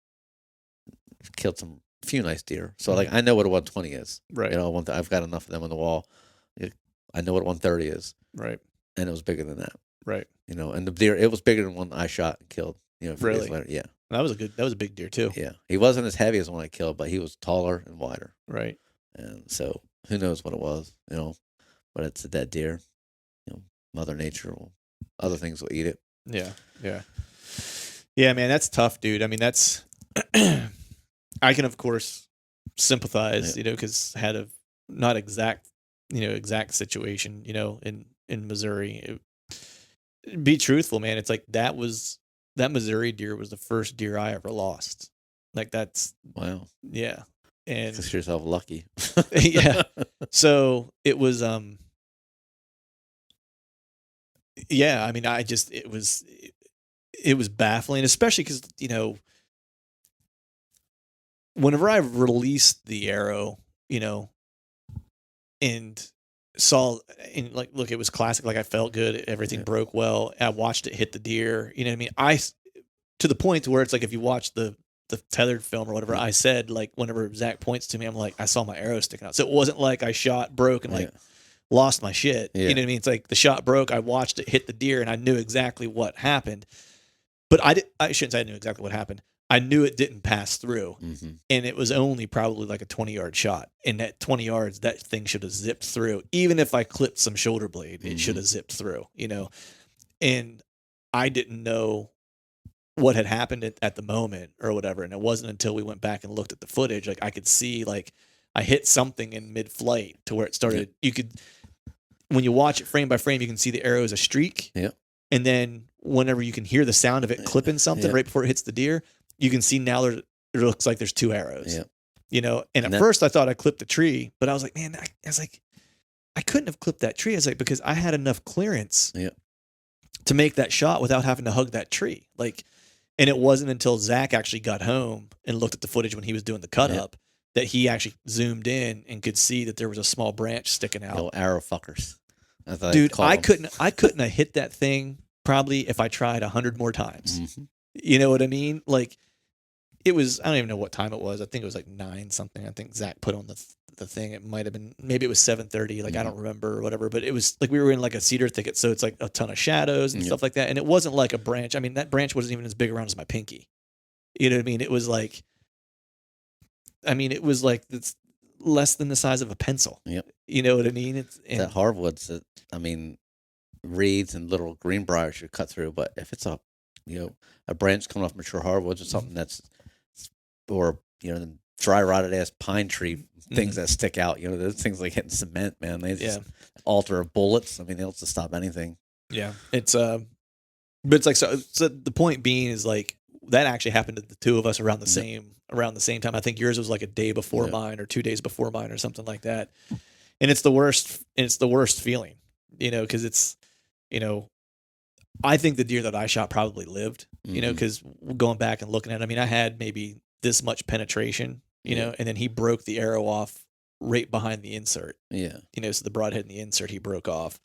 killed some few nice deer. So like I know what a 120 is. Right. I've got enough of them on the wall. I know what 130 is. Right. And it was bigger than that. Right. And the deer, it was bigger than one I shot and killed. A few days Really? later. Yeah. That was a big deer too. Yeah. He wasn't as heavy as the one I killed, but he was taller and wider. Right. And so who knows what it was, but it's a dead deer. Mother Nature other things will eat it. Yeah. Yeah. Yeah, man, that's tough, dude. I mean, that's, I can of course sympathize, because had a not exact situation, in Missouri. Be truthful, man. It's like that Missouri deer was the first deer I ever lost. Like that's wow. Yeah. And consider yourself lucky. Yeah. So it was yeah, I mean, it was baffling, especially because, whenever I released the arrow, and saw, and like, look, it was classic. Like I felt good. Everything broke well. I watched it hit the deer. You know what I mean? To the point to where it's like, if you watch the tethered film or whatever, I said, like, whenever Zach points to me, I'm like, I saw my arrow sticking out. So it wasn't like I shot, broke, and like lost my shit. You know what I mean? It's like the shot broke. I watched it hit the deer and I knew exactly what happened. But I shouldn't say I knew exactly what happened. I knew it didn't pass through, and it was only probably like a 20-yard shot. And at 20 yards, that thing should have zipped through. Even if I clipped some shoulder blade, it should have zipped through, And I didn't know what had happened at the moment or whatever. And it wasn't until we went back and looked at the footage, like I could see, like I hit something in mid-flight to where it started. You could, when you watch it frame by frame, you can see the arrow is a streak. Yeah. And then whenever you can hear the sound of it clipping something right before it hits the deer, you can see now it looks like there's two arrows. Yeah. And at first I thought I clipped the tree, but I was like, man, I was like, I couldn't have clipped that tree. I was like, because I had enough clearance to make that shot without having to hug that tree. Like, and it wasn't until Zach actually got home and looked at the footage when he was doing the cut up that he actually zoomed in and could see that there was a small branch sticking out. Little arrow fuckers. Dude, I couldn't have hit that thing probably if I tried 100 more times. You know what I mean? Like, it was, I don't even know what time it was. I think it was like 9 something. I think Zach put on the thing. It might have been, maybe it was 7:30. Like, I don't remember or whatever, but it was like, we were in like a cedar thicket. So it's like a ton of shadows and stuff like that. And it wasn't like a branch. I mean, that branch wasn't even as big around as my pinky. You know what I mean? It was like, it's less than the size of a pencil. You know what I mean? It's that hardwoods that, reeds and little greenbrier should cut through. But if it's a branch coming off mature hardwoods or something or dry rotted ass pine tree things that stick out, those things like hitting cement, man. They just alter bullets. I mean, they'll just stop anything. Yeah. It's but it's like, so the point being is like, that actually happened to the two of us around the same time. I think yours was like a day before mine or 2 days before mine or something like that. And it's the worst feeling, because it's, I think the deer that I shot probably lived, because going back and looking at it, I mean, I had maybe this much penetration, and then he broke the arrow off right behind the insert. Yeah. So the broadhead in the insert, he broke off,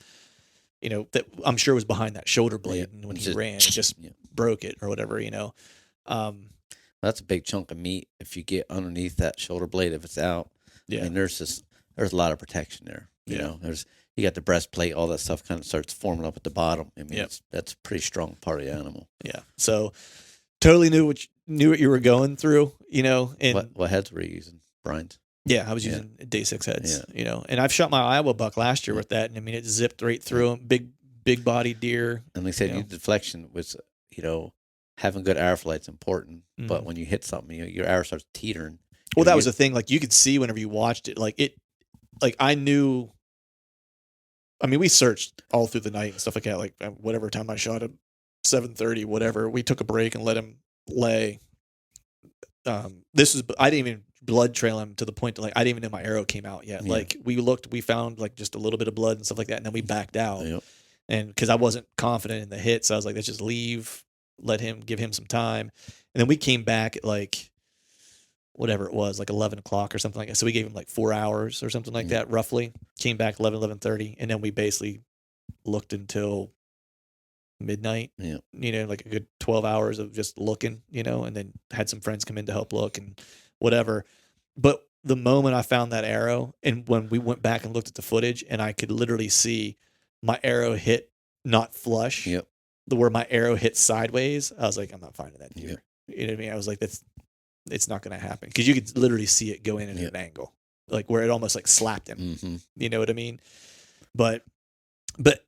that I'm sure was behind that shoulder blade. And when he ran, it just broke it or whatever, That's a big chunk of meat. If you get underneath that shoulder blade, if it's out, I mean, there's a lot of protection there. You got the breastplate, all that stuff kind of starts forming up at the bottom. I mean, that's a pretty strong part of the animal. Yeah. So totally knew what you were going through, and what heads were you using? Brines? Yeah, I was using day 6 heads, and I've shot my Iowa buck last year with that. And I mean, it zipped right through him. Big body deer. And they said your deflection was, having good arrow flight's important, but when you hit something, your arrow starts teetering. Well, that was the thing. Like, you could see whenever you watched it, I knew. I mean, we searched all through the night and stuff like that. Like, whatever time I shot him, 7:30, whatever. We took a break and let him lay. I didn't even blood trail him to the point that, like, I didn't even know my arrow came out yet. Like, we found like just a little bit of blood and stuff like that, and then we backed out. And because I wasn't confident in the hit, so I was like, let's just leave, give him some time. And then we came back at like, whatever it was, like 11 o'clock or something like that. So we gave him like 4 hours or something like that, roughly. Came back 11:30, and then we basically looked until midnight. Like a good 12 hours of just looking, and then had some friends come in to help look and whatever. But the moment I found that arrow, and when we went back and looked at the footage, and I could literally see my arrow hit not flush, Yep. where my arrow hit sideways, I was like, I'm not finding that deer. Yep. You know what I mean? I was like, it's not going to happen, because you could literally see it go in at an angle, like where it almost like slapped him. Mm-hmm. You know what I mean? But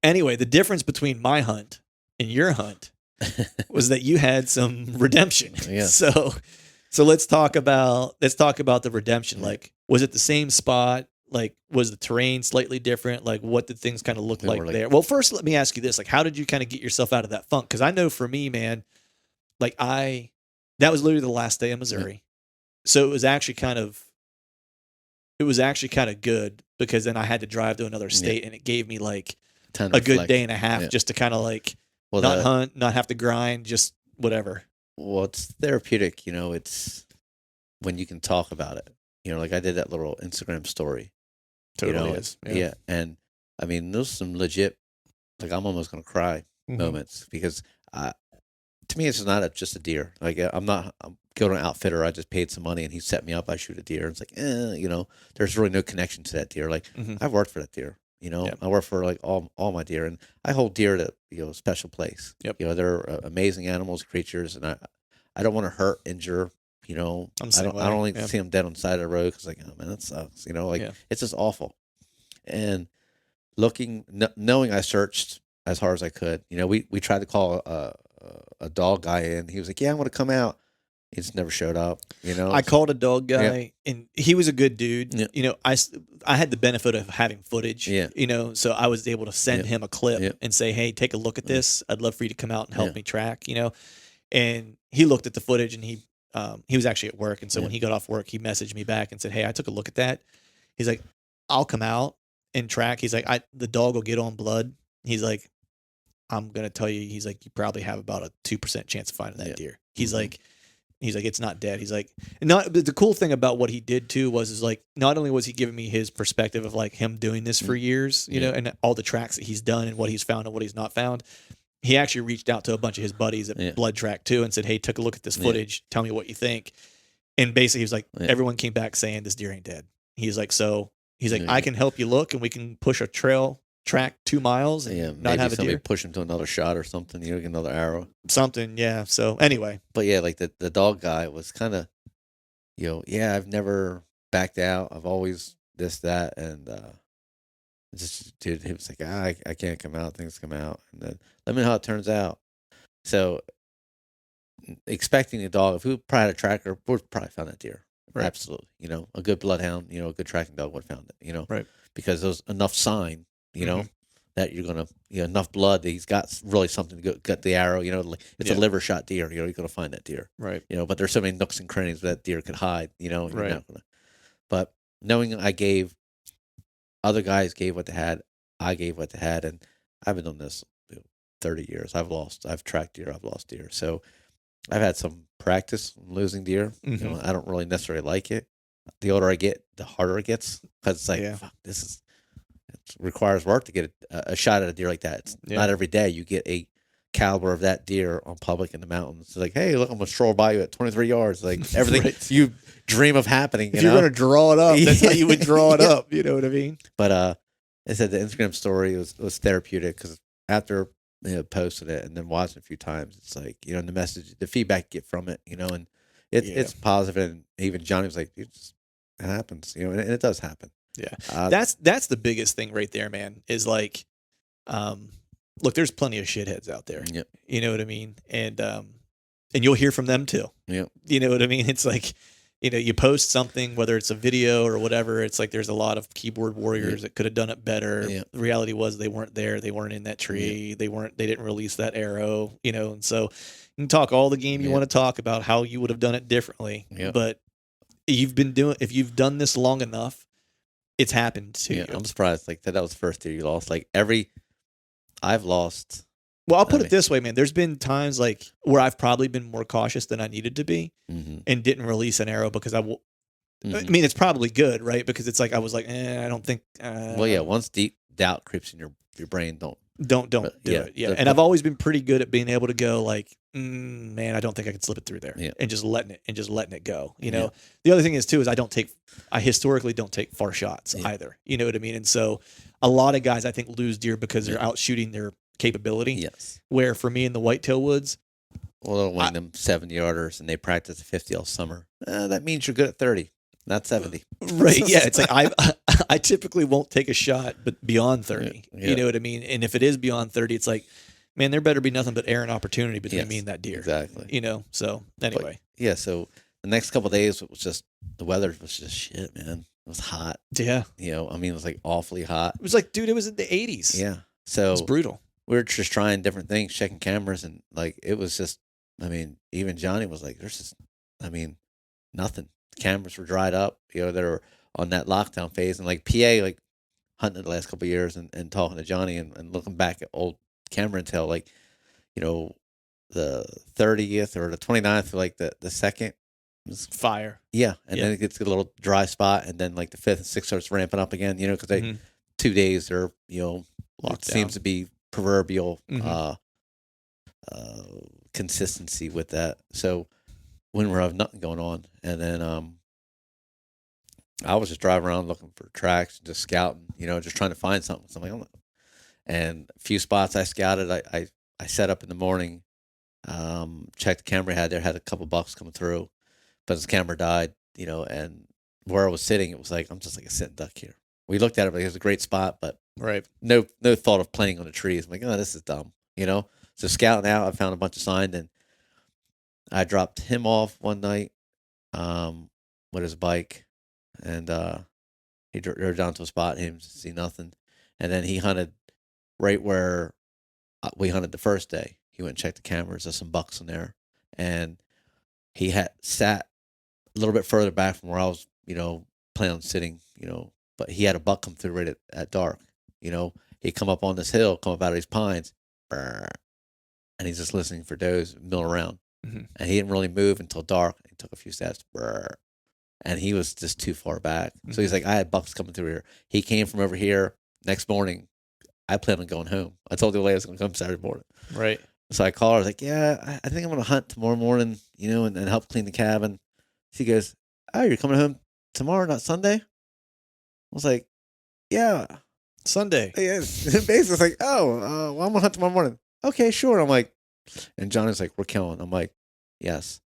anyway, the difference between my hunt and your hunt was that you had some redemption. Yeah. So let's talk about the redemption. Like, was it the same spot? Like, was the terrain slightly different? Like, what did things kind of look like there? Well, first, let me ask you this: like, how did you kind of get yourself out of that funk? Because I know for me, man, like that was literally the last day in Missouri, so it was actually kind of good, because then I had to drive to another state, and it gave me like a good day and a half just to kind of like not hunt, not have to grind, just whatever. Well, it's therapeutic, it's when you can talk about it. Like I did that little Instagram story. Totally is. Yeah. And I mean, there's some legit, like I'm almost going to cry moments, because to me, it's not just a deer. Like I'm going to an outfitter. I just paid some money and he set me up. I shoot a deer. It's like, there's really no connection to that deer. Like I've worked for that deer. I work for like all my deer, and I hold deer to a special place. Yep. They're amazing animals, creatures, and I don't want to hurt, injure. I don't like to see them dead on the side of the road, because like, oh man, that sucks. It's just awful. And knowing I searched as hard as I could. We tried to call a dog guy in. He was like, yeah, I'm going to come out. He just never showed up. I called a dog guy, and he was a good dude. Yeah. I had the benefit of having footage. Yeah. So I was able to send him a clip and say, hey, take a look at this. I'd love for you to come out and help me track. And he looked at the footage, and he was actually at work, and so when he got off work, he messaged me back and said, hey, I took a look at that. He's like, I'll come out and track. He's like, the dog will get on blood. He's like, I'm gonna tell you. He's like, you probably have about a 2% chance of finding that deer. He's like, it's not dead. He's like, the cool thing about what he did too is like, not only was he giving me his perspective of like him doing this for years, and all the tracks that he's done and what he's found and what he's not found. He actually reached out to a bunch of his buddies at Blood Track too and said, hey, took a look at this footage. Tell me what you think. And basically he was like, everyone came back saying this deer ain't dead. He's like, I can help you look, and we can push a track 2 miles and not have a deer. Push him to another shot or something, get another arrow. Something, yeah. So anyway. But yeah, like the dog guy was kind of, I've never backed out. I've always this, that, and just, dude, he was like, I can't come out, things come out. And then let me know how it turns out. So expecting a dog, if we probably had a tracker, we'd probably found that deer. Right. Absolutely. A good bloodhound, a good tracking dog would have found it, Right. Because there's enough sign, that you're going to, enough blood that he's got really something to get the arrow, it's a liver shot deer, you're going to find that deer. Right. But there's so many nooks and crannies where that deer could hide, Right. But knowing other guys gave what they had, I gave what they had, and I've been doing this 30 years. I've tracked deer, I've lost deer. So I've had some practice losing deer. I don't really necessarily like it. The older I get, the harder it gets, because it's like, fuck, it requires work to get a shot at a deer like that. It's not every day you get a caliber of that deer on public in the mountains. It's like, hey, look, I'm going to stroll by you at 23 yards. Like everything you dream of happening. If you're going to draw it up, that's how you would draw it up. You know what I mean? But I said the Instagram story was therapeutic, because after posted it and then watching it a few times, it's like, the message, the feedback you get from it, and it's positive. And even Johnny was like, it happens, and it does happen. Yeah. That's the biggest thing right there, man, is like, look, there's plenty of shitheads out there. Yep. You know what I mean? And you'll hear from them too. Yep. You know what I mean? It's like, you post something, whether it's a video or whatever, it's like there's a lot of keyboard warriors that could have done it better. Yeah. The reality was they weren't there. They weren't in that tree. They didn't release that arrow, and so you can talk all the game you want to talk about how you would have done it differently. Yep. But if you've done this long enough, it's happened to you. I'm surprised. Like that was the first deer you lost. Like I've lost. Well, I'll put it this way, man. There's been times like where I've probably been more cautious than I needed to be, and didn't release an arrow because I mean, it's probably good, right? Because it's like I was like, I don't think. Well, yeah. Once deep doubt creeps in your brain, don't don't do it. Yeah. And I've always been pretty good at being able to go like, man, I don't think I can slip it through there, and just letting it go. You know, the other thing is too, is I historically don't take far shots either. You know what I mean? And so a lot of guys I think lose deer because they're out shooting their capability. Yes. Where for me in the whitetail woods, well, they'll win them 70-yarders and they practice 50 all summer. That means you're good at 30, not 70. Right. Yeah. It's like I typically won't take a shot, but beyond 30. You know what I mean? And if it is beyond 30, it's like, man, there better be nothing but air and opportunity between me and that deer. Exactly. You know. So anyway. But, so the next couple of days it was just the weather was just shit, man. It was hot. Yeah. You know, I mean, it was like awfully hot. It was like, dude, it was in the 80s. Yeah. So it was brutal. We were just trying different things, checking cameras, and like it was just. I mean, even Johnny was like, "There's just, I mean, nothing. The cameras were dried up. You know, they were on that lockdown phase, and like PA, like hunting the last couple of years, and talking to Johnny and looking back at old camera intel, like, you know, the 30th or the 29th, like the second was fire. Yeah, and then it gets a little dry spot, and then like the 5th and 6th starts ramping up again. You know, because they 2 days are locked down. Seems to be proverbial. Consistency with that. So when we have nothing going on, and then I was just driving around looking for tracks, just scouting, just trying to find something. So I'm like, oh. And a few spots I scouted, I set up in the morning, checked the camera I had there, had a couple bucks coming through, but his camera died, and where I was sitting, it was like, I'm just like a sitting duck here. We looked at it, like it was a great spot, but no thought of playing on the trees. I'm like, oh, this is dumb, So scouting out, I found a bunch of signs, and I dropped him off one night with his bike, and he drove down to a spot, he didn't see nothing. And then he hunted right where we hunted the first day. He went and checked the cameras. There's some bucks in there. And he had sat a little bit further back from where I was, planning on sitting, but he had a buck come through right at dark. He'd come up on this hill, come up out of these pines, and he's just listening for does, mill around. And he didn't really move until dark. He took a few steps, and he was just too far back. So he's like, I had bucks coming through here. He came from over here. Next morning, I planned on going home. I told the lady I was going to come Saturday morning. Right. So I called her. I was like, yeah, I think I'm going to hunt tomorrow morning, and help clean the cabin. She goes, oh, you're coming home tomorrow, not Sunday? I was like, yeah. Sunday. Yeah. Basically, it's like, well, I'm going to hunt tomorrow morning. Okay, sure. I'm like, and Johnny's like, we're killing. I'm like, yes.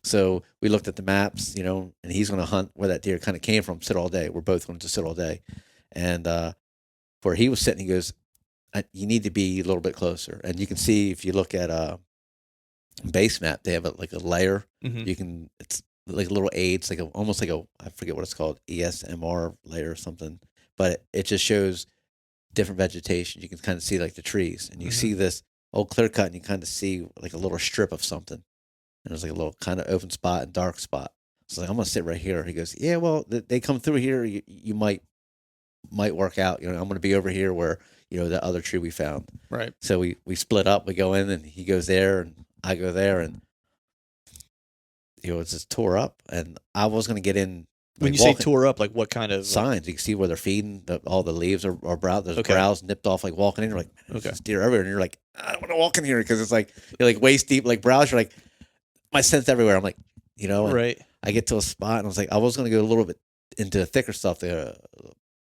So we looked at the maps, and he's going to hunt where that deer kind of came from, sit all day. We're both going to sit all day. And where he was sitting, he goes, you need to be a little bit closer. And you can see, if you look at base map, they have a layer. You can, it's like a little aid. It's like almost like I forget what it's called, ESMR layer or something. But it just shows different vegetation. You can kind of see like the trees. And you see this old clear cut, and you kind of see like a little strip of something. And there's like a little kind of open spot and dark spot. So like, I'm going to sit right here. He goes, yeah, well, they come through here. You might work out. I'm going to be over here where, that other tree we found. Right. So we split up. We go in, and he goes there, and I go there, and it's just tore up. And I was going to get in. When you say tore up, like what kind of signs? You can see where they're feeding. All the leaves are brown. There's browse nipped off, like walking in. You're like, there's deer everywhere, and you're like, I don't want to walk in here because it's like you're like waist deep, like browse. You're like, my scent's everywhere. I'm like, right. I get to a spot, and I was like, I was going to go a little bit into thicker stuff. The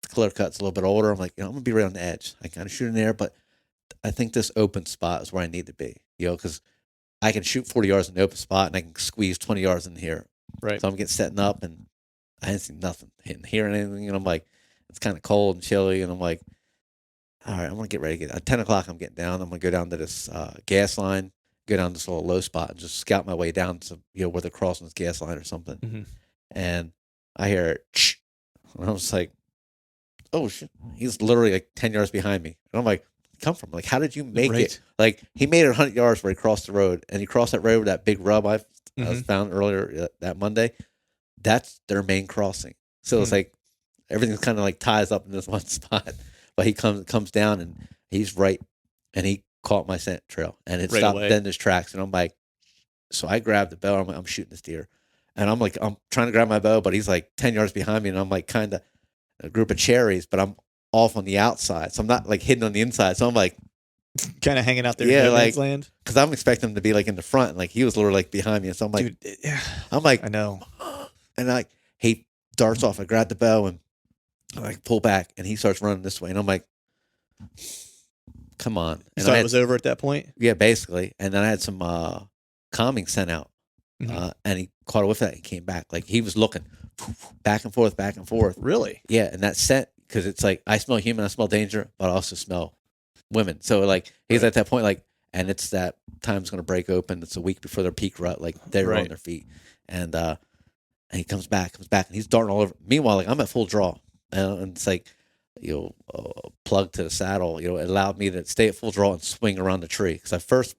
clear cut's a little bit older. I'm like, I'm going to be right on the edge. I kind of shoot in there, but I think this open spot is where I need to be. Because I can shoot 40 yards in the open spot, and I can squeeze 20 yards in here. Right. So I'm getting setting up, and I didn't see nothing, didn't hear anything, and I'm like, it's kind of cold and chilly, and I'm like, all right, I'm going to get ready to get at 10 o'clock. I'm getting down. I'm going to go down to this gas line, go down this little low spot, and just scout my way down to where they're crossing this gas line or something. And I hear it, and I was like, oh shit, he's literally like 10 yards behind me, and I'm like, come from? Like, how did you make it? Like, he made it 100 yards where he crossed the road, and he crossed that road with that big rub I was found earlier that Monday. That's their main crossing. So it's like everything's kind of like ties up in this one spot. But he comes down, and he's right, and he caught my scent trail, and it stopped dead in his tracks. And I'm like, so I grabbed the bow. I'm like, I'm shooting this deer, and I'm like, I'm trying to grab my bow, but he's like 10 yards behind me, and I'm like kind of a group of cherries, but I'm off on the outside, so I'm not like hidden on the inside. So I'm like, Kind of hanging out there Yeah, in no like- man's land. Because I'm expecting him to be like in the front, and like he was literally like behind me. And so I'm like, Dude, I'm like, I know. and like he darts off. I grab the bow and I like pull back, and he starts running this way, and I'm like, come on. You And thought I it had- was over at that point? yeah, basically. And then I had some calming sent out, Mhm. and he caught a whiff of that and came back. Like he was looking back and forth, back and forth. Really? Yeah, and that scent, because it's like I smell human, I smell danger, but I also smell women. So like he's Right. at that point, like, and it's that time's going to break open. It's a week before their peak rut. Like they're on Right. their feet, and he comes back, and he's darting all over. Meanwhile, like I'm at full draw, and it's like, plug to the saddle. It allowed me to stay at full draw and swing around the tree. Because I first,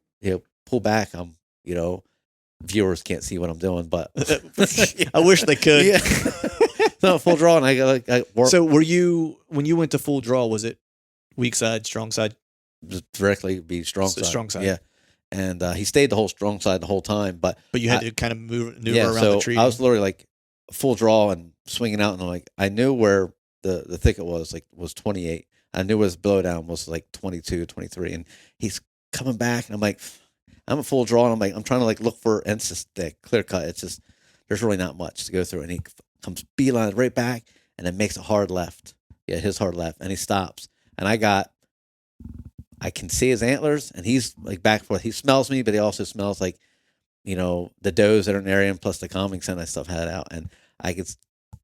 pull back. I'm, viewers can't see what I'm doing, but I wish they could. yeah. So full draw, and I work So were you, when you went to full draw, was it weak side, strong side? just directly be strong So side. strong side. Yeah, and he stayed the whole strong side the whole time, but But you had to kind of maneuver yeah. around So the tree. I was literally like full draw and swinging out, and I'm like, I knew where the thicket was 28. I knew where his blowdown was like 22, 23, and he's coming back, and I'm like, I'm a full draw, and I'm like, I'm trying to like look for, and it's just clear cut. It's just there's really not much to go through, and he comes beeline right back, and then makes a hard left. Yeah, his hard left, and he stops, and I can see his antlers, and he's like back and forth. He smells me, but he also smells like, the does that are in the area, and plus the calming scent I stuff had out, and I could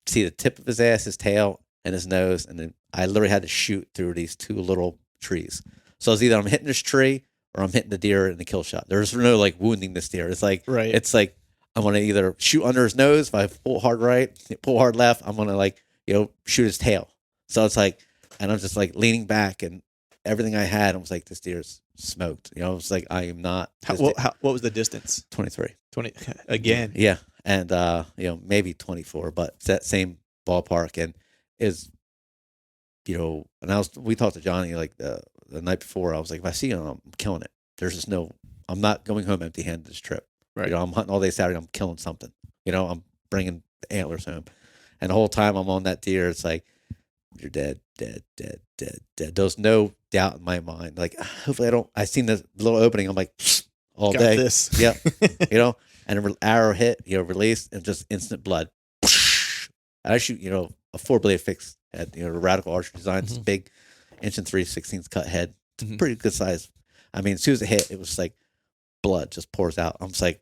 see the tip of his ass, his tail, and his nose, and then I literally had to shoot through these two little trees. So it's either I'm hitting this tree or I'm hitting the deer in the kill shot. There's no like wounding this deer. It's like Right. It's like I'm gonna either shoot under his nose if I pull hard right, pull hard left. I'm gonna like shoot his tail. So it's like, and I'm just like leaning back, and everything I had, I was like, this deer's smoked. It was like I am not. What was the distance? 23. 20 again. Yeah, and maybe 24, but it's that same ballpark, and is and we talked to Johnny like the night before. I was like, if I see him, I'm killing it. There's just I'm not going home empty handed this trip. Right. I'm hunting all day Saturday. I'm killing something. I'm bringing the antlers home, and the whole time I'm on that deer, it's like, you're dead, dead, dead, dead, dead. There's no doubt in my mind. Like, hopefully I seen the little opening. I'm like, all Got day. this. Yep. And an arrow hit, released, and just instant blood. I shoot, a 4-blade fixed head, the Radical Archery design. It's a big 1 3/16 cut head. It's a pretty good size. I mean, as soon as it hit, it was like blood just pours out. I'm just like,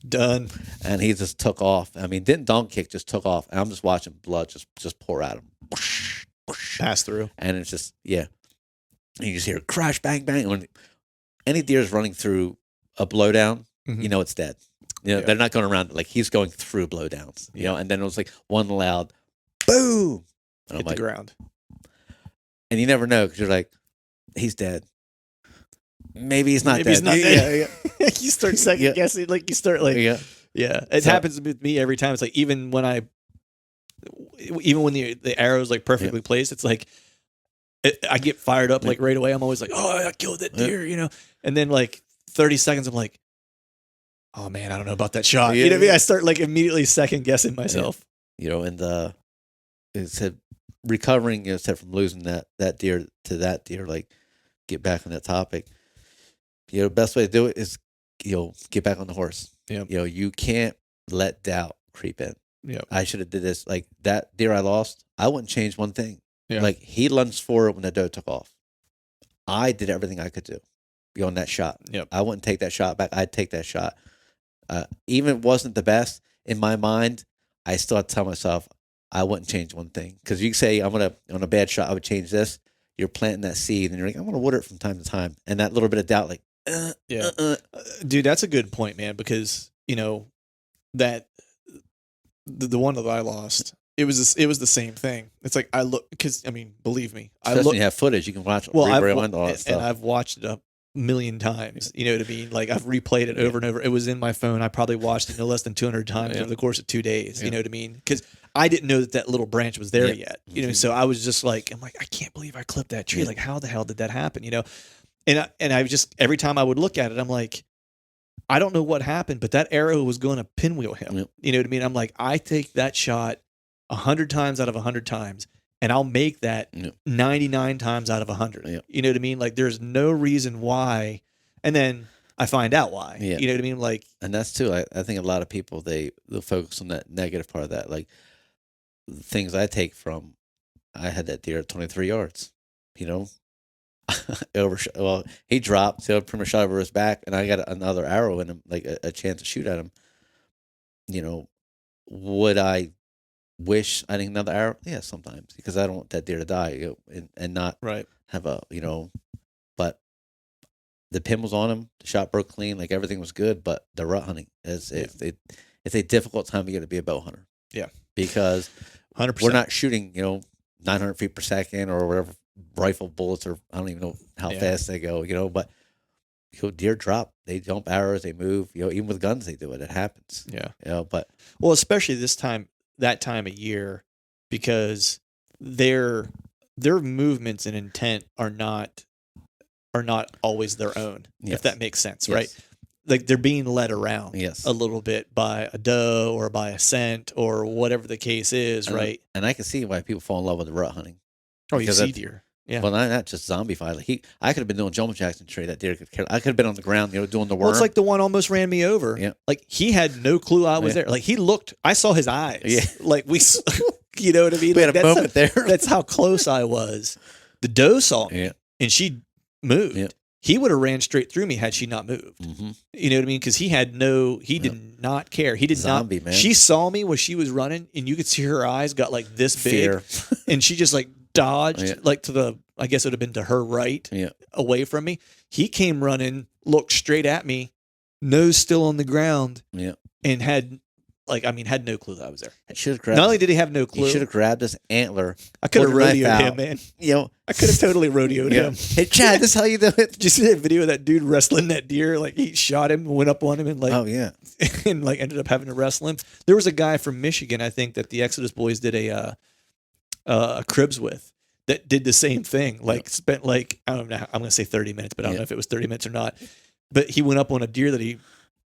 Done. and he just took off. I mean, didn't dunk kick, just took off. And I'm just watching blood just pour out of him. Pass through. And it's just, yeah. And you just hear crash, bang, bang. When any deer is running through a blowdown, Mhm. It's dead. Yeah. They're not going around, like he's going through blowdowns, and then it was like one loud boom. And Hit I'm the like, ground. and you never know because you're like, he's dead. Maybe he's not Maybe dead. he's not dead. Yeah, You start second guessing. Like you start like yeah. yeah. It So- happens with me every time. It's like even when the arrow's like perfectly placed, it's like I get fired up like right away. I'm always like, oh, I killed that deer, And then like 30 seconds, I'm like, oh man, I don't know about that shot. Yeah, You know what I mean? I start like immediately second guessing myself. And it said recovering, said from losing that deer to that deer, like get back on that topic. The best way to do it is, get back on the horse. Yeah. You can't let doubt creep in. Yeah. I should have did this. Like that deer I lost, I wouldn't change one thing. Yeah. Like he lunged for it when the doe took off. I did everything I could do beyond that shot. Yep. I wouldn't take that shot back. I'd take that shot. Even if it wasn't the best in my mind, I still had to tell myself I wouldn't change one thing. Because you say on a bad shot, I would change this. You're planting that seed, and you're like, I'm gonna water it from time to time, and that little bit of doubt, like, Dude, that's a good point, man, because that the one that I lost, it was the same thing. It's like I look, because I mean, believe me, especially when you have footage, you can watch. Well, rewind all that stuff. and I've watched it a million times. You know what I mean? Like I've replayed it over and over. It was in my phone. I probably watched it no less than 200 times over the course of 2 days. You know what I mean? Because I didn't know that little branch was there yet. So I was just like, I'm like, I can't believe I clipped that tree. Like, how the hell did that happen? And I just, every time I would look at it, I'm like, I don't know what happened, but that arrow was going to pinwheel him. Yep. You know what I mean? I'm like, I take that shot 100 times out of 100 times, and I'll make that Yeah. 99 times out of 100. Yeah. You know what I mean? Like there's no reason why. And then I find out why. Yeah. You know what I mean? Like, And that's too. I think a lot of people they'll focus on that negative part of that. Like things I take from, I had that deer at 23 yards. You know, well, he dropped, so I pretty much shot over his back, and I got another arrow in him, like a chance to shoot at him. You know, would I wish I didn't another arrow? Yeah, sometimes, because I don't want that deer to die, and not right. have a, but the pin was on him, the shot broke clean, like everything was good, but the rut hunting it's a difficult time of year to be a bow hunter. Yeah. Because 100%. we're not shooting, 900 feet per second or whatever rifle bullets, or I don't even know how fast they go, but deer drop, they jump arrows, they move, even with guns they do it. It happens. Yeah. But well, especially that time of year, because their movements and intent are not always their own, if that makes sense, right? Like they're being led around a little bit by a doe or by a scent or whatever the case is, right? And I can see why people fall in love with the rut hunting. Oh, you see deer. Yeah. Well, not just zombie fight. Like I could have been doing jumping jacks and tree. That deer could carry. I could have been on the ground, doing the worm. Well, it's like the one almost ran me over. Yeah. Like he had no clue I was there. Like he looked. I saw his eyes. Yeah. Like you know what I mean? We like, had a moment there. That's how close I was. The doe saw me, and she moved. Yeah. He would have ran straight through me had she not moved. Mm-hmm. You know what I mean? Because he did not care. He did zombie, not. Man. She saw me when she was running, and you could see her eyes got like this big, and she just like dodged like to the. I guess it would have been to her right, away from me. He came running, looked straight at me, nose still on the ground, and had no clue that I was there. Not only did he have no clue, he should have grabbed his antler. I could have rodeoed him, man. I could have totally rodeoed him. Hey, Chad, this is how you do it. Did you see that video of that dude wrestling that deer? Like he shot him, went up on him, and and like ended up having to wrestle him. There was a guy from Michigan, I think, that the Exodus boys did a cribs with. That did the same thing, like spent like, I don't know, I'm going to say 30 minutes, but I don't know if it was 30 minutes or not. But he went up on a deer that he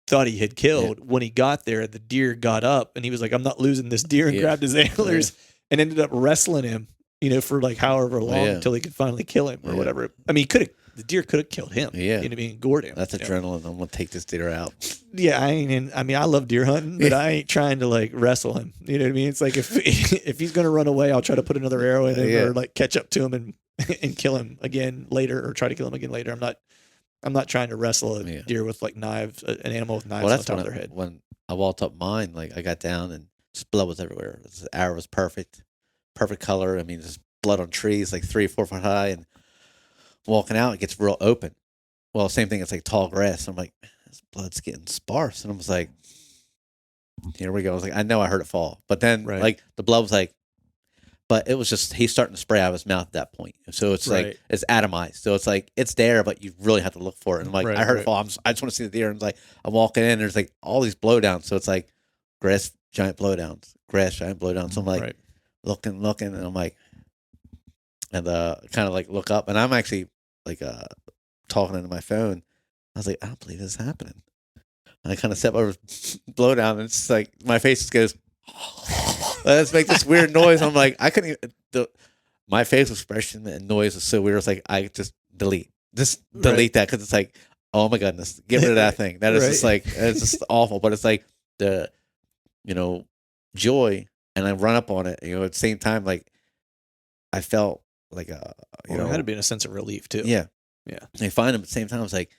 thought he had killed. When he got there, the deer got up and he was like, I'm not losing this deer, and grabbed his antlers and ended up wrestling him, for like however long until he could finally kill him or whatever. I mean, the deer could have killed him. You know what I mean? Gored him. That's adrenaline. I'm going to take this deer out. Yeah, I love deer hunting, but I ain't trying to like wrestle him. You know what I mean? It's like if he's going to run away, I'll try to put another arrow in him or like catch up to him and kill him again later, or try to kill him again later. I'm not trying to wrestle a deer with like knives, an animal with knives on top of their head. When I walked up mine, like I got down and just blood was everywhere. The arrow was perfect color. I mean, just blood on trees, like 3 or 4 foot high, and walking out, it gets real open. Well, same thing. It's like tall grass. I'm like, man, this blood's getting sparse, and I was like, here we go. I was like, I know I heard it fall, but then like the blood was like, but it was just he's starting to spray out of his mouth at that point. So it's like it's atomized. So it's like it's there, but you really have to look for it. And I'm like, I heard it fall. I just want to see the deer. And like I'm walking in, there's like all these blowdowns. So it's like grass giant blowdowns. So I'm like looking, and I'm like, and kind of like look up, and I'm actually like talking into my phone. I was like, I don't believe this is happening. And I kind of step over, blow down, and it's like my face just goes, let's make this weird noise. I'm like, I couldn't even, my face expression and noise was so weird. It's like, I just delete that, because it's like, oh my goodness, get rid of that thing. That is just like, it's just awful. But it's like the, joy, and I run up on it, at the same time, like I felt like it had to be in a sense of relief too. Yeah. I find him at the same time. I was like,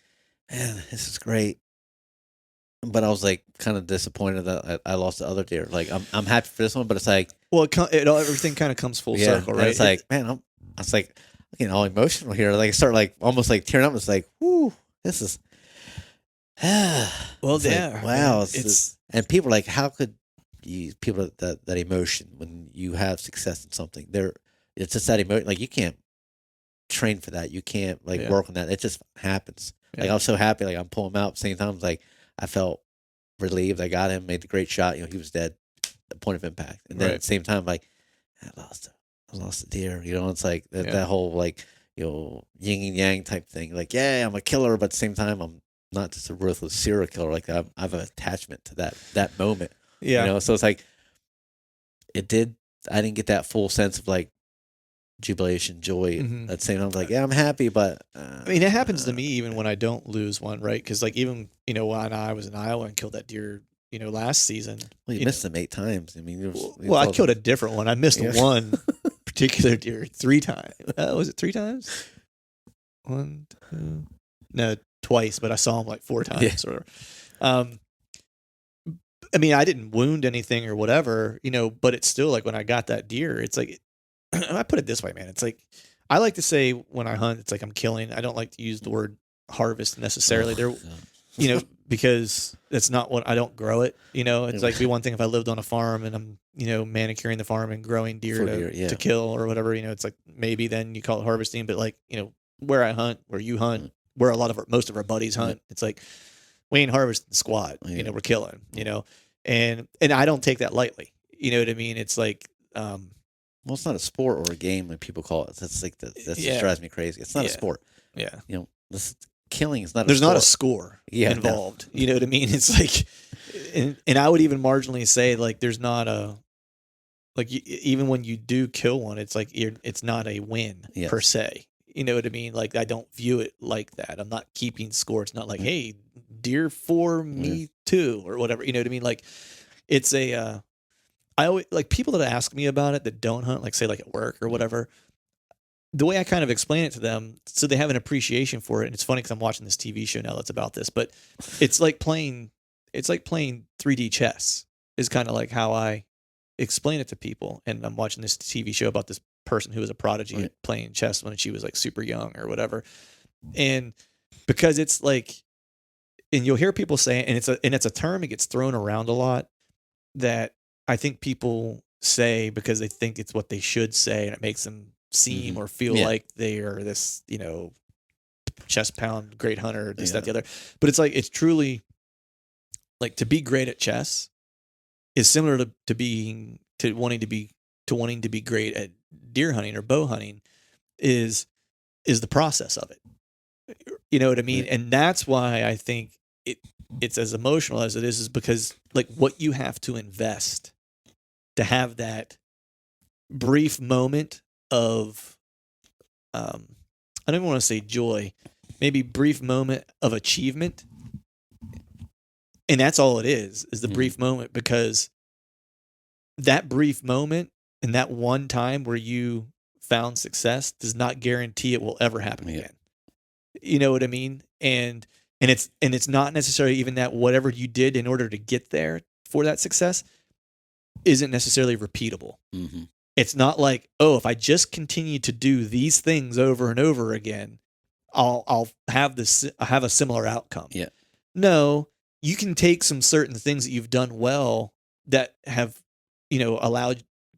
man, this is great. But I was like kind of disappointed that I lost the other deer. Like I'm happy for this one, but it's like, well, everything kind of comes full circle, right? It's like, man, I was like, getting all emotional here. Like I start like almost like tearing up. It's like, whoo, this is. Well, yeah, like, wow. And people are like, how could you people that emotion when you have success in something? It's just that emotion. Like you can't train for that. You can't like work on that. It just happens. Yeah. Like I was so happy. Like I'm pulling him out. At the same time, like I felt relieved. I got him. Made the great shot. He was dead. At point of impact. And then at the same time, like I lost a deer. It's like that whole like yin and yang type thing. Like I'm a killer, but at the same time, I'm not just a ruthless serial killer. Like I have an attachment to that moment. Yeah. So it's like I didn't get that full sense of like jubilation, joy. Mhm. At the same time, I'm like, yeah, I'm happy, but I mean, it happens to me even when I don't lose one, right? Because like even when I was in Iowa and killed that deer, last season. well, you missed them 8 times. I mean, Well, I killed a different one. I missed Yeah. one particular deer 3 times. Was it 3 times? 1, 2, no, twice, but I saw him like 4 times. Yeah. Or, I mean, I didn't wound anything or whatever, but it's still like when I got that deer, it's like, I put it this way, man. It's like, I like to say when I hunt, it's like I'm killing. I don't like to use the word harvest necessarily. Because that's not what I don't grow it. It's like be one thing if I lived on a farm and I'm, manicuring the farm and growing deer to kill or whatever, it's like maybe then you call it harvesting, but like, where I hunt, where you hunt, where most of our buddies hunt, it's like we ain't harvesting squat, we're killing, and I don't take that lightly. You know what I mean? It's like, well, it's not a sport or a game when people call it. That's like just drives me crazy. It's not a sport. Yeah. This killing is not. There's a sport. not a score involved. No. You know what I mean? It's like, and I would even marginally say like there's not a even when you do kill one, it's like it's not a win per se. You know what I mean? Like I don't view it like that. I'm not keeping score. It's not like, hey, deer for me too, or whatever. You know what I mean? Like it's a. I always like people that ask me about it that don't hunt, like say like at work or whatever. The way I kind of explain it to them, so they have an appreciation for it. And it's funny because I'm watching this TV show now that's about this, but it's like playing 3D chess is kind of like how I explain it to people. And I'm watching this TV show about this person who was a prodigy at playing chess when she was like super young or whatever. And because it's like, and you'll hear people say, and it's a term that gets thrown around a lot that I think people say because they think it's what they should say and it makes them seem or feel like they are this, chest pound great hunter, this, that, the other. But it's like, it's truly like to be great at chess is similar to wanting to be great at deer hunting or bow hunting is the process of it. You know what I mean? And that's why I think it's as emotional as it is because like what you have to invest to have that brief moment of, I don't even want to say joy, maybe brief moment of achievement. And that's all it is the brief moment, because that brief moment and that one time where you found success does not guarantee it will ever happen again. You know what I mean? And it's not necessarily even that whatever you did in order to get there for that success isn't necessarily repeatable. Mm-hmm. It's not like, oh, if I just continue to do these things over and over again, I'll have a similar outcome. Yeah. No, you can take some certain things that you've done well that have,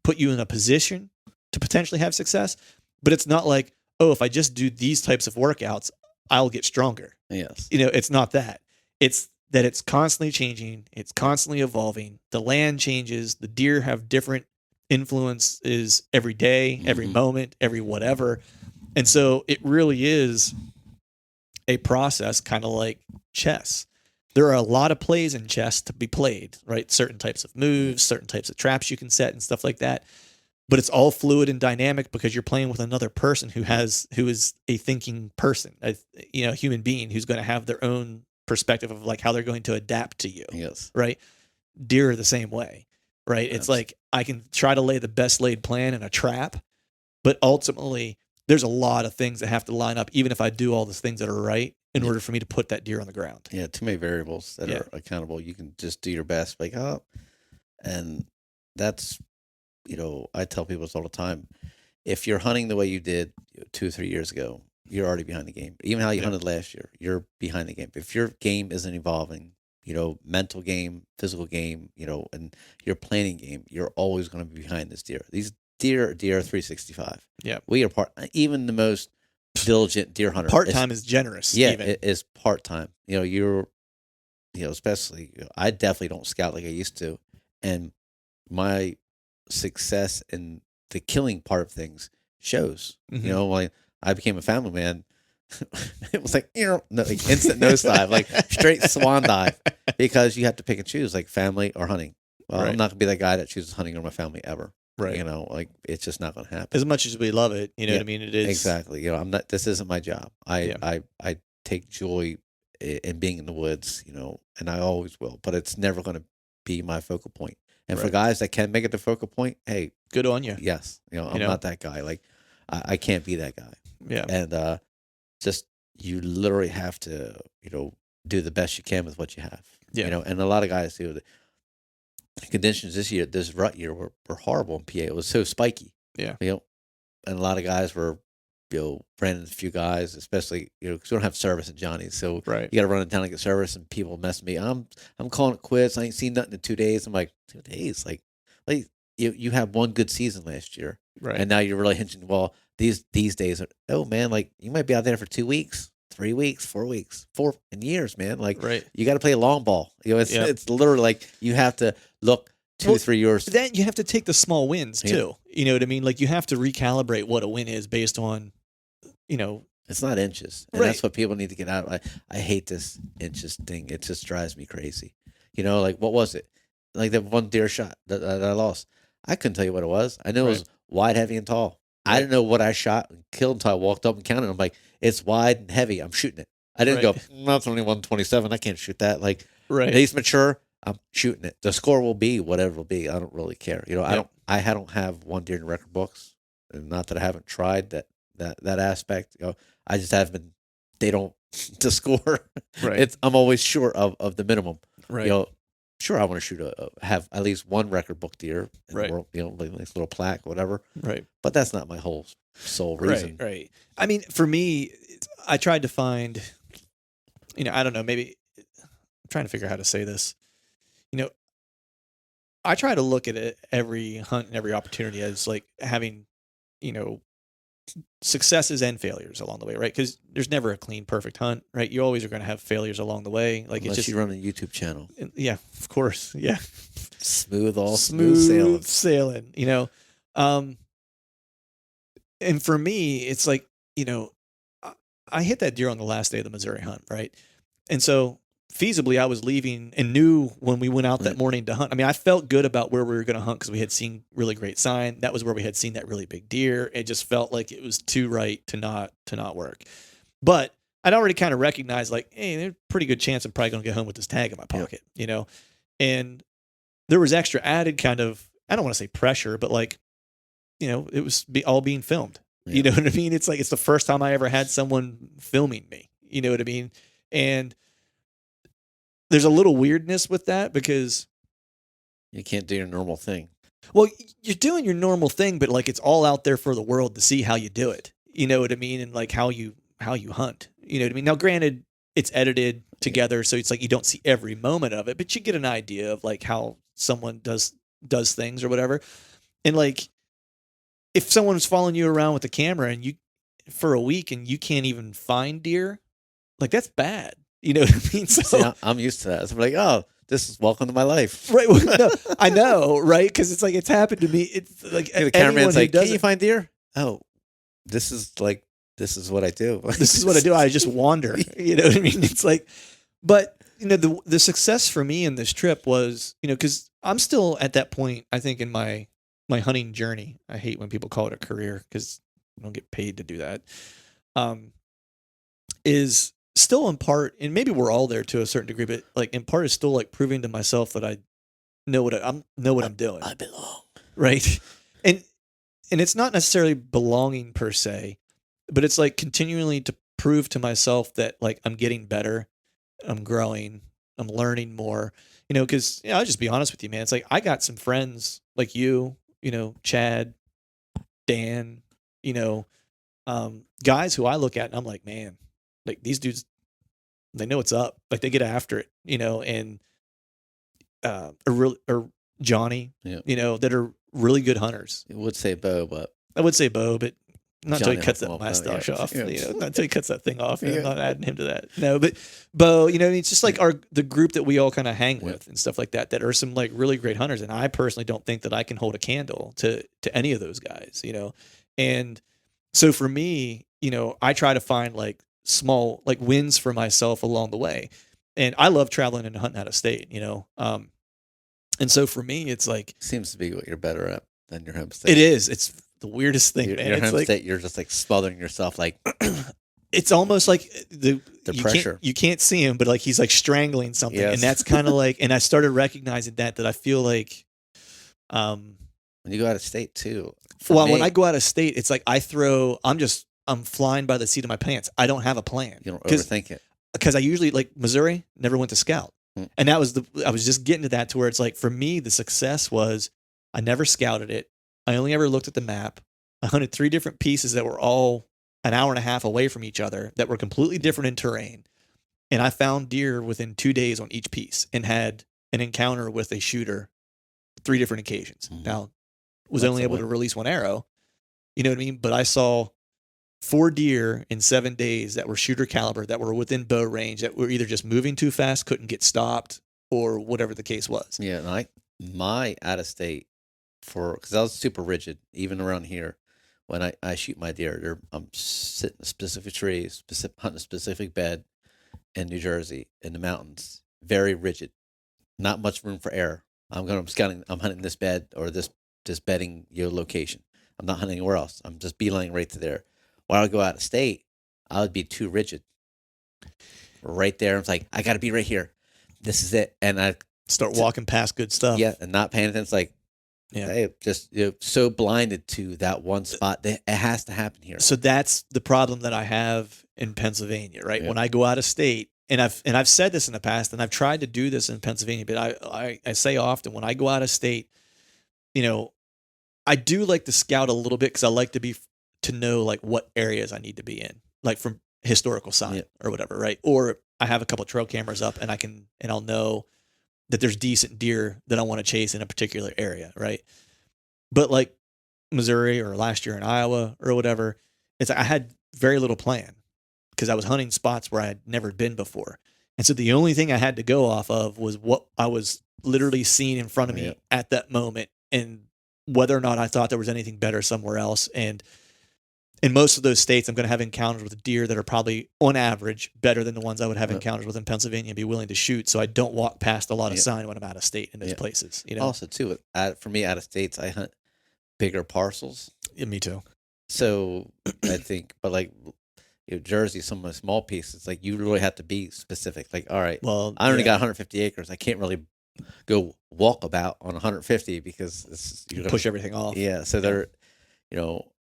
put you in a position to potentially have success, but it's not like, oh, if I just do these types of workouts, I'll get stronger. Yes. It's not that. It's that it's constantly changing. It's constantly evolving. The land changes. The deer have different influences every day, every moment, every whatever. And so it really is a process, kind of like chess. There are a lot of plays in chess to be played, right? Certain types of moves, certain types of traps you can set and stuff like that. But it's all fluid and dynamic because you're playing with another person who is a thinking person, a human being who's going to have their own perspective of like how they're going to adapt to you. Yes. Right. Deer are the same way, right? Yes. It's like I can try to lay the best laid plan in a trap, but ultimately there's a lot of things that have to line up, even if I do all the things that are right in order for me to put that deer on the ground. Yeah. Too many variables that are accountable. You can just do your best, like, and that's, I tell people this all the time. If you're hunting the way you did 2 or 3 years ago, you're already behind the game. Even how you hunted last year, you're behind the game. If your game isn't evolving, mental game, physical game, and your planning game, you're always going to be behind this deer. These deer are 365. Yeah. We are even the most diligent deer hunter. Part-time is generous. Yeah, even. It is part-time. Especially, I definitely don't scout like I used to. And my success in the killing part of things shows. Like I became a family man. It was like, like instant nosedive, like straight swan dive, because you have to pick and choose, like family or hunting. Well, right. I'm not gonna be that guy that chooses hunting or my family ever. Right. You know, like it's just not going to happen. As much as we love it, you know Yeah, what I mean? It is. Exactly. You know, I'm not. This isn't my job. Yeah. I take joy in being in the woods. You know, and I always will. But it's never going to be my focal point. And for Right. guys that can make it the focal point, hey, Good on you. yes. You know, You I'm know? not that guy. Like, I can't be that guy. Yeah. And just you literally have to, you know, do the best you can with what you have. Yeah. You know, and a lot of guys do. The conditions this rut year were horrible in PA. It was so spiky. Yeah. You know, and a lot of guys were, you know, Brandon's a few guys, especially, you know, because we don't have service at Johnny's. So Right. you got to run in town to get service, and people mess me. I'm calling it quits. I ain't seen nothing in 2 days. I'm like, 2 days? Like you had one good season last year. Right. And now you're really hinging, well, these days are, oh man, like you might be out there for 2 weeks, 3 weeks, 4 weeks, 4 in years, man. Like Right. you got to play a long ball. You know, it's Yep. it's literally like you have to look 2 3 years. Then you have to take the small wins Yeah. too. You know what I mean? Like you have to recalibrate what a win is based on, you know. It's not inches. And Right. that's what people need to get out of. I hate this inches thing. It just drives me crazy. You know, like what was it? Like that one deer shot that I lost. I couldn't tell you what it was. I know it was wide, heavy, and tall. I didn't know what I shot and killed until I walked up and counted. I'm like, it's wide and heavy. I'm shooting it. I didn't go, that's only 127. I can't shoot that. Like, he's mature. I'm shooting it. The score will be whatever it will be. I don't really care. You know, I don't have one deer in the record books. And not that I haven't tried that aspect. You know, I just haven't. They don't to score. Right. I'm always short of the minimum. Right. You know, sure, I want to shoot have at least one record book deer in the world, you know, like a nice little plaque, whatever. Right. But that's not my whole sole reason. Right. I mean, for me, I tried to find, you know, I don't know, maybe I'm trying to figure out how to say this. You know, I try to look at it, every hunt and every opportunity as like having, you know, successes and failures along the way, right? Because there's never a clean, perfect hunt, right? You always are going to have failures along the way. Like Unless it's just you run a YouTube channel. Yeah, of course. Yeah. Smooth sailing, you know. And for me, it's like, you know, I hit that deer on the last day of the Missouri hunt, right? And so feasibly I was leaving and knew when we went out that morning to hunt. I mean, I felt good about where we were going to hunt because we had seen really great sign. That was where we had seen that really big deer. It just felt like it was too right to not work. But I'd already kind of recognized like, hey, there's a pretty good chance I'm probably going to get home with this tag in my pocket, you know? And there was extra added kind of, I don't want to say pressure, but like, you know, it was all being filmed. Yeah. You know what I mean? It's like, it's the first time I ever had someone filming me, you know what I mean? And there's a little weirdness with that because you can't do your normal thing. Well, you're doing your normal thing, but like it's all out there for the world to see how you do it. You know what I mean? And like how you hunt. You know what I mean? Now, granted, it's edited together, so it's like you don't see every moment of it, but you get an idea of like how someone does things or whatever. And like if someone's following you around with a camera and you for a week and you can't even find deer, like that's bad. You know what I mean? So see, I'm used to that. So I'm like, oh, this is welcome to my life. Right. Well, no, I know, right? Because it's like it's happened to me. It's like the cameraman's like, can you find deer? Oh, this is what I do. This is what I do. I just wander. You know what I mean? It's like, but you know, the success for me in this trip was, you know, because I'm still at that point, I think, in my hunting journey. I hate when people call it a career because I don't get paid to do that. Is still in part, and maybe we're all there to a certain degree, but like in part is still like proving to myself that I know what I'm doing. I belong. Right. And it's not necessarily belonging per se, but it's like continually to prove to myself that like I'm getting better, I'm growing, I'm learning more, you know, because you know, I'll just be honest with you, man. It's like I got some friends like you know, Chad, Dan, you know, guys who I look at and I'm like, man, like these dudes, they know what's up. Like they get after it, you know, and or Johnny, you know, that are really good hunters. I would say Bo, but not until he cuts that mustache off. You know, not until he cuts that thing off. I'm not adding him to that. No, but Bo, you know, it's just like the group that we all kind of hang with and stuff like that. That are some like really great hunters, and I personally don't think that I can hold a candle to any of those guys. You know, and so for me, you know, I try to find like small like wins for myself along the way, and I love traveling and hunting out of state. You know, and so for me, it's like seems to be what you're better at than your home state. It is. It's the weirdest thing, Your, man. your It's home like state, you're just like smothering yourself, like it's almost like the pressure. You can't see him, but like he's like strangling something, Yes. and that's kind of like. And I started recognizing that I feel like, when you go out of state too. when I go out of state, it's like I'm flying by the seat of my pants. I don't have a plan. You don't overthink it. Because I usually like Missouri, never went to scout. And that was I was just getting to that to where it's like, for me, the success was I never scouted it. I only ever looked at the map. I hunted 3 different pieces that were all an hour and a half away from each other that were completely different in terrain. And I found deer within 2 days on each piece and had an encounter with a shooter 3 different occasions. Now, was only able to release 1 arrow. You know what I mean? But I saw 4 deer in 7 days that were shooter caliber, that were within bow range, that were either just moving too fast, couldn't get stopped, or whatever the case was. Yeah, and my out of state because I was super rigid, even around here. When I shoot my deer, I'm sitting in a specific tree, hunting a specific bed in New Jersey in the mountains. Very rigid, not much room for error. I'm hunting this bed or this bedding location. I'm not hunting anywhere else. I'm just beelining right to there. When I would go out of state, I would be too rigid. Right there, I'm like, I got to be right here. This is it, and I start walking past good stuff. Yeah, and not paying attention. It's like, hey, just so blinded to that one spot that it has to happen here. So that's the problem that I have in Pennsylvania, right? Yeah. When I go out of state, and I've said this in the past, and I've tried to do this in Pennsylvania, but I say often, when I go out of state, I do like to scout a little bit because I like to know like what areas I need to be in, like from historical sign or whatever, right? Or I have a couple trail cameras up, and I'll know that there's decent deer that I want to chase in a particular area, right? But like Missouri or last year in Iowa or whatever, it's like I had very little plan because I was hunting spots where I had never been before. And so the only thing I had to go off of was what I was literally seeing in front of me at that moment, and whether or not I thought there was anything better somewhere else. And in most of those states, I'm going to have encounters with deer that are probably, on average, better than the ones I would have encounters with in Pennsylvania and be willing to shoot. So I don't walk past a lot of sign when I'm out of state in those places. Also, too, for me, out of states, I hunt bigger parcels. Yeah, me too. So I think, but like Jersey, some of the small pieces, like you really have to be specific. Like, all right, well, I only got 150 acres. I can't really go walk about on 150 because you're gonna push everything off. Yeah. So they're,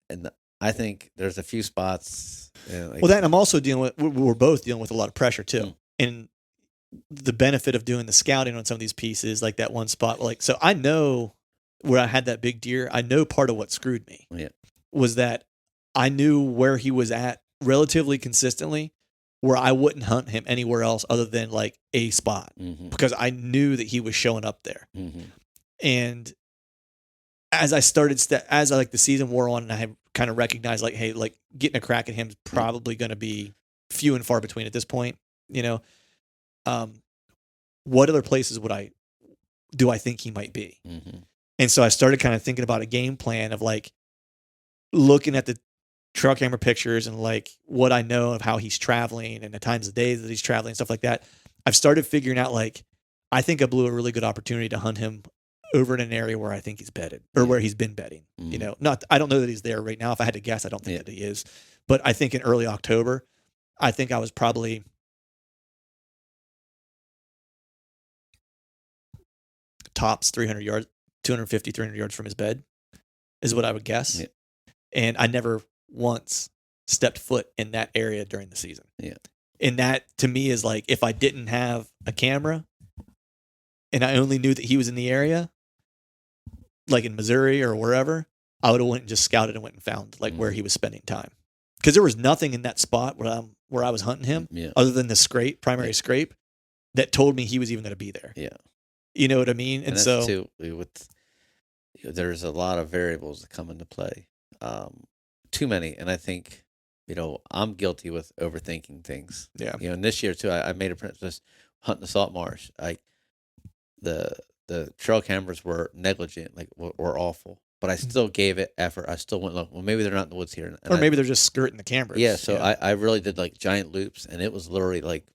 and I think there's a few spots. Then I'm also we're both dealing with a lot of pressure too. And the benefit of doing the scouting on some of these pieces, like that one spot, so I know where I had that big deer. I know part of what screwed me was that I knew where he was at relatively consistently, where I wouldn't hunt him anywhere else other than like a spot, because I knew that he was showing up there. And as the season wore on, and I had kind of recognized like, hey, like getting a crack at him is probably going to be few and far between at this point. What other places do I think he might be? And so I started kind of thinking about a game plan of like looking at the trail camera pictures and like what I know of how he's traveling and the times of day that he's traveling and stuff like that. I've started figuring out like, I think I blew a really good opportunity to hunt him over in an area where I think he's bedded or where he's been bedding. I don't know that he's there right now. If I had to guess, I don't think that he is, but I think in early October, I think I was probably tops 300 yards, 250, 300 yards from his bed is what I would guess. And I never once stepped foot in that area during the season. And that to me is like, if I didn't have a camera and I only knew that he was in the area, like in Missouri or wherever, I would have went and just scouted and went and found like where he was spending time. Because there was nothing in that spot where I was hunting him other than the primary scrape that told me he was even going to be there. You know what I mean? And so too, there's a lot of variables that come into play. Too many. And I think, I'm guilty with overthinking things. And this year too, I made a print just hunting the salt marsh. The trail cameras were negligent, like were awful, but I still gave it effort. I still went, look, well, maybe they're not in the woods here. Or maybe they're just skirting the cameras. I really did like giant loops, and it was literally like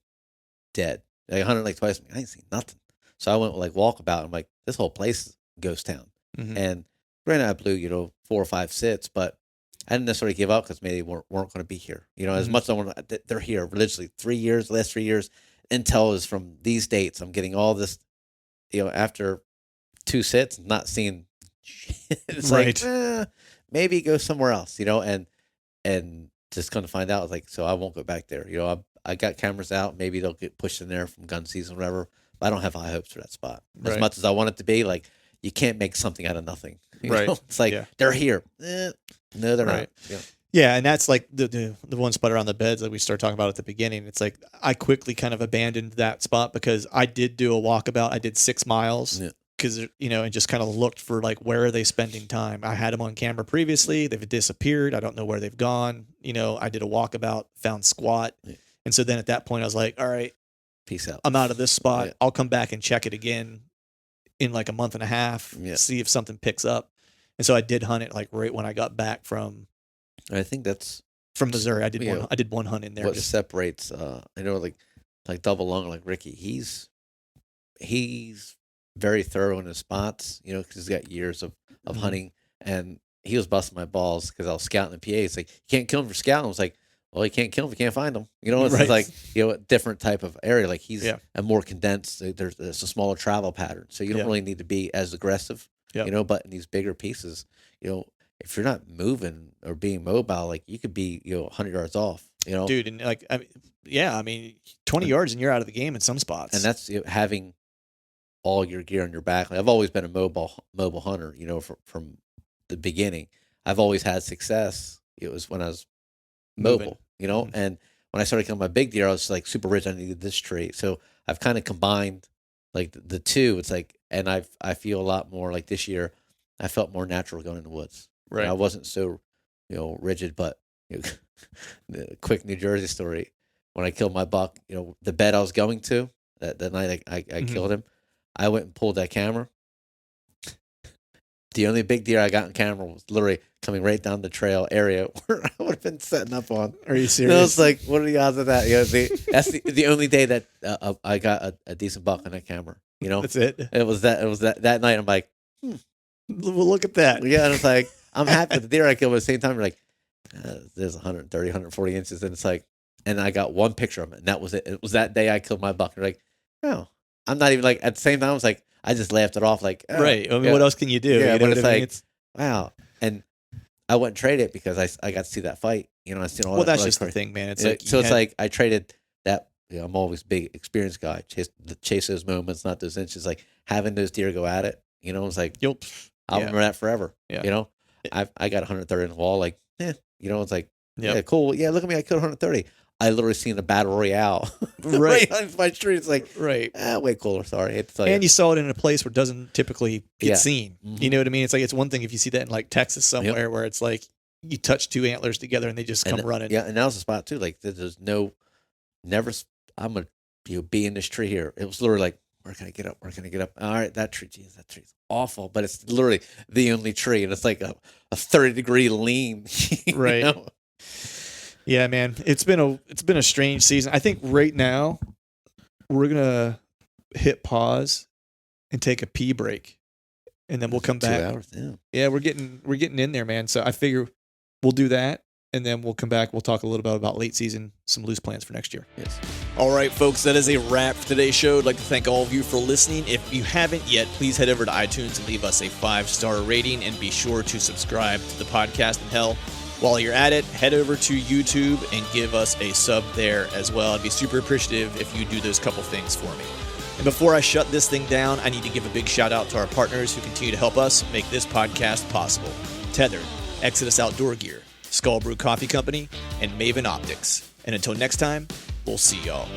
dead. I hunted like twice. I ain't seen nothing. So I went like walkabout. I'm like, this whole place is ghost town. And Granted, I blew 4 or 5 sits, but I didn't necessarily give up because maybe they weren't going to be here. As much as I want, they're here literally 3 years. The last 3 years, intel is from these dates. I'm getting all this. After 2 sits, not seeing. It's Right. like maybe go somewhere else. And just going to find out like so I won't go back there. I got cameras out. Maybe they'll get pushed in there from gun season, or whatever. But I don't have high hopes for that spot. As Right. much as I want it to be, like you can't make something out of nothing. Right. It's like they're here. No, they're Right. not. Yeah, and that's like the one spot around the beds that we started talking about at the beginning. It's like I quickly kind of abandoned that spot because I did do a walkabout. I did 6 miles because and just kind of looked for like where are they spending time. I had them on camera previously. They've disappeared. I don't know where they've gone. I did a walkabout, found squat, and so then at that point I was like, all right, peace out. I'm out of this spot. Yeah. I'll come back and check it again in like a month and a half. See if something picks up. And so I did hunt it like right when I got back from. I think that's from Missouri. I did one hunt in there. What separates, like double lung, like Ricky. He's very thorough in his spots, because he's got years of hunting, and he was busting my balls because I was scouting the PA. It's like you can't kill him for scouting. I was like, well, you can't kill him if you can't find him. It's Right. like a different type of area. Like he's a more condensed. There's a smaller travel pattern, so you don't really need to be as aggressive. But in these bigger pieces, if you're not moving or being mobile, like you could be 100 yards off. Dude, and like 20 yards and you're out of the game in some spots. And that's having all your gear on your back. Like, I've always been a mobile hunter. From the beginning, I've always had success. It was when I was mobile. And when I started killing my big deer, I was like super rich. I needed this tree, so I've kind of combined like the two. It's like, and I feel a lot more like this year. I felt more natural going in the woods. Right. I wasn't so rigid. But the quick New Jersey story. When I killed my buck, the bed I was going to that night I killed him. I went and pulled that camera. The only big deer I got on camera was literally coming right down the trail area where I would have been setting up on. Are you serious? And I was like, what are the odds of that? That's the only day that I got a decent buck on that camera. That's it. It was that night. I'm like, well, look at that. Yeah, and it's like I'm happy with the deer I killed, but at the same time, you're like, there's 130, 140 inches, and it's like, and I got one picture of it, and that was it. It was that day I killed my buck. You're like, oh, I'm not even like at the same time. I was like, I just laughed it off, like, oh, right. I mean, what else can you do? Yeah, but it's like, It's wow. And I wouldn't trade it because I got to see that fight. I seen all that. well, that's like, just the thing, man. It's Yeah, like so it's like I traded that. I'm always a big experienced guy. Chase those moments, not those inches. Like having those deer go at it. It's like I'll remember that forever. Yeah. I got 130 in the wall. Like, it's like Yep. yeah, cool. Yeah, look at me. I killed 130. I literally seen a battle royale Right. on my street. It's like right. Way cooler. Sorry, it's like, And you saw it in a place where it doesn't typically get Yeah. seen. Mhm. You know what I mean? It's like it's one thing if you see that in like Texas somewhere where it's like you touch 2 antlers together and they just come running. Yeah, and that was the spot too. Like there's never. I'm gonna be in this tree here. It was literally like, where can I get up? Where can I get up? All right, that tree's awful, but it's literally the only tree, and it's like a 30-degree lean. Right. Yeah, man. It's been a strange season. I think right now we're gonna hit pause and take a pee break, and then we'll come 2 back. hours. Yeah. Yeah, we're getting in there, man. So I figure we'll do that, and then we'll come back. We'll talk a little bit about late season, some loose plans for next year. Yes. All right, folks, that is a wrap for today's show. I'd like to thank all of you for listening. If you haven't yet, please head over to iTunes and leave us a 5-star rating, and be sure to subscribe to the podcast. And hell, while you're at it, head over to YouTube and give us a sub there as well. I'd be super appreciative if you do those couple things for me. And before I shut this thing down, I need to give a big shout out to our partners who continue to help us make this podcast possible. Tethered, Exodus Outdoor Gear, Skull Brew Coffee Company, and Maven Optics. And until next time, we'll see y'all.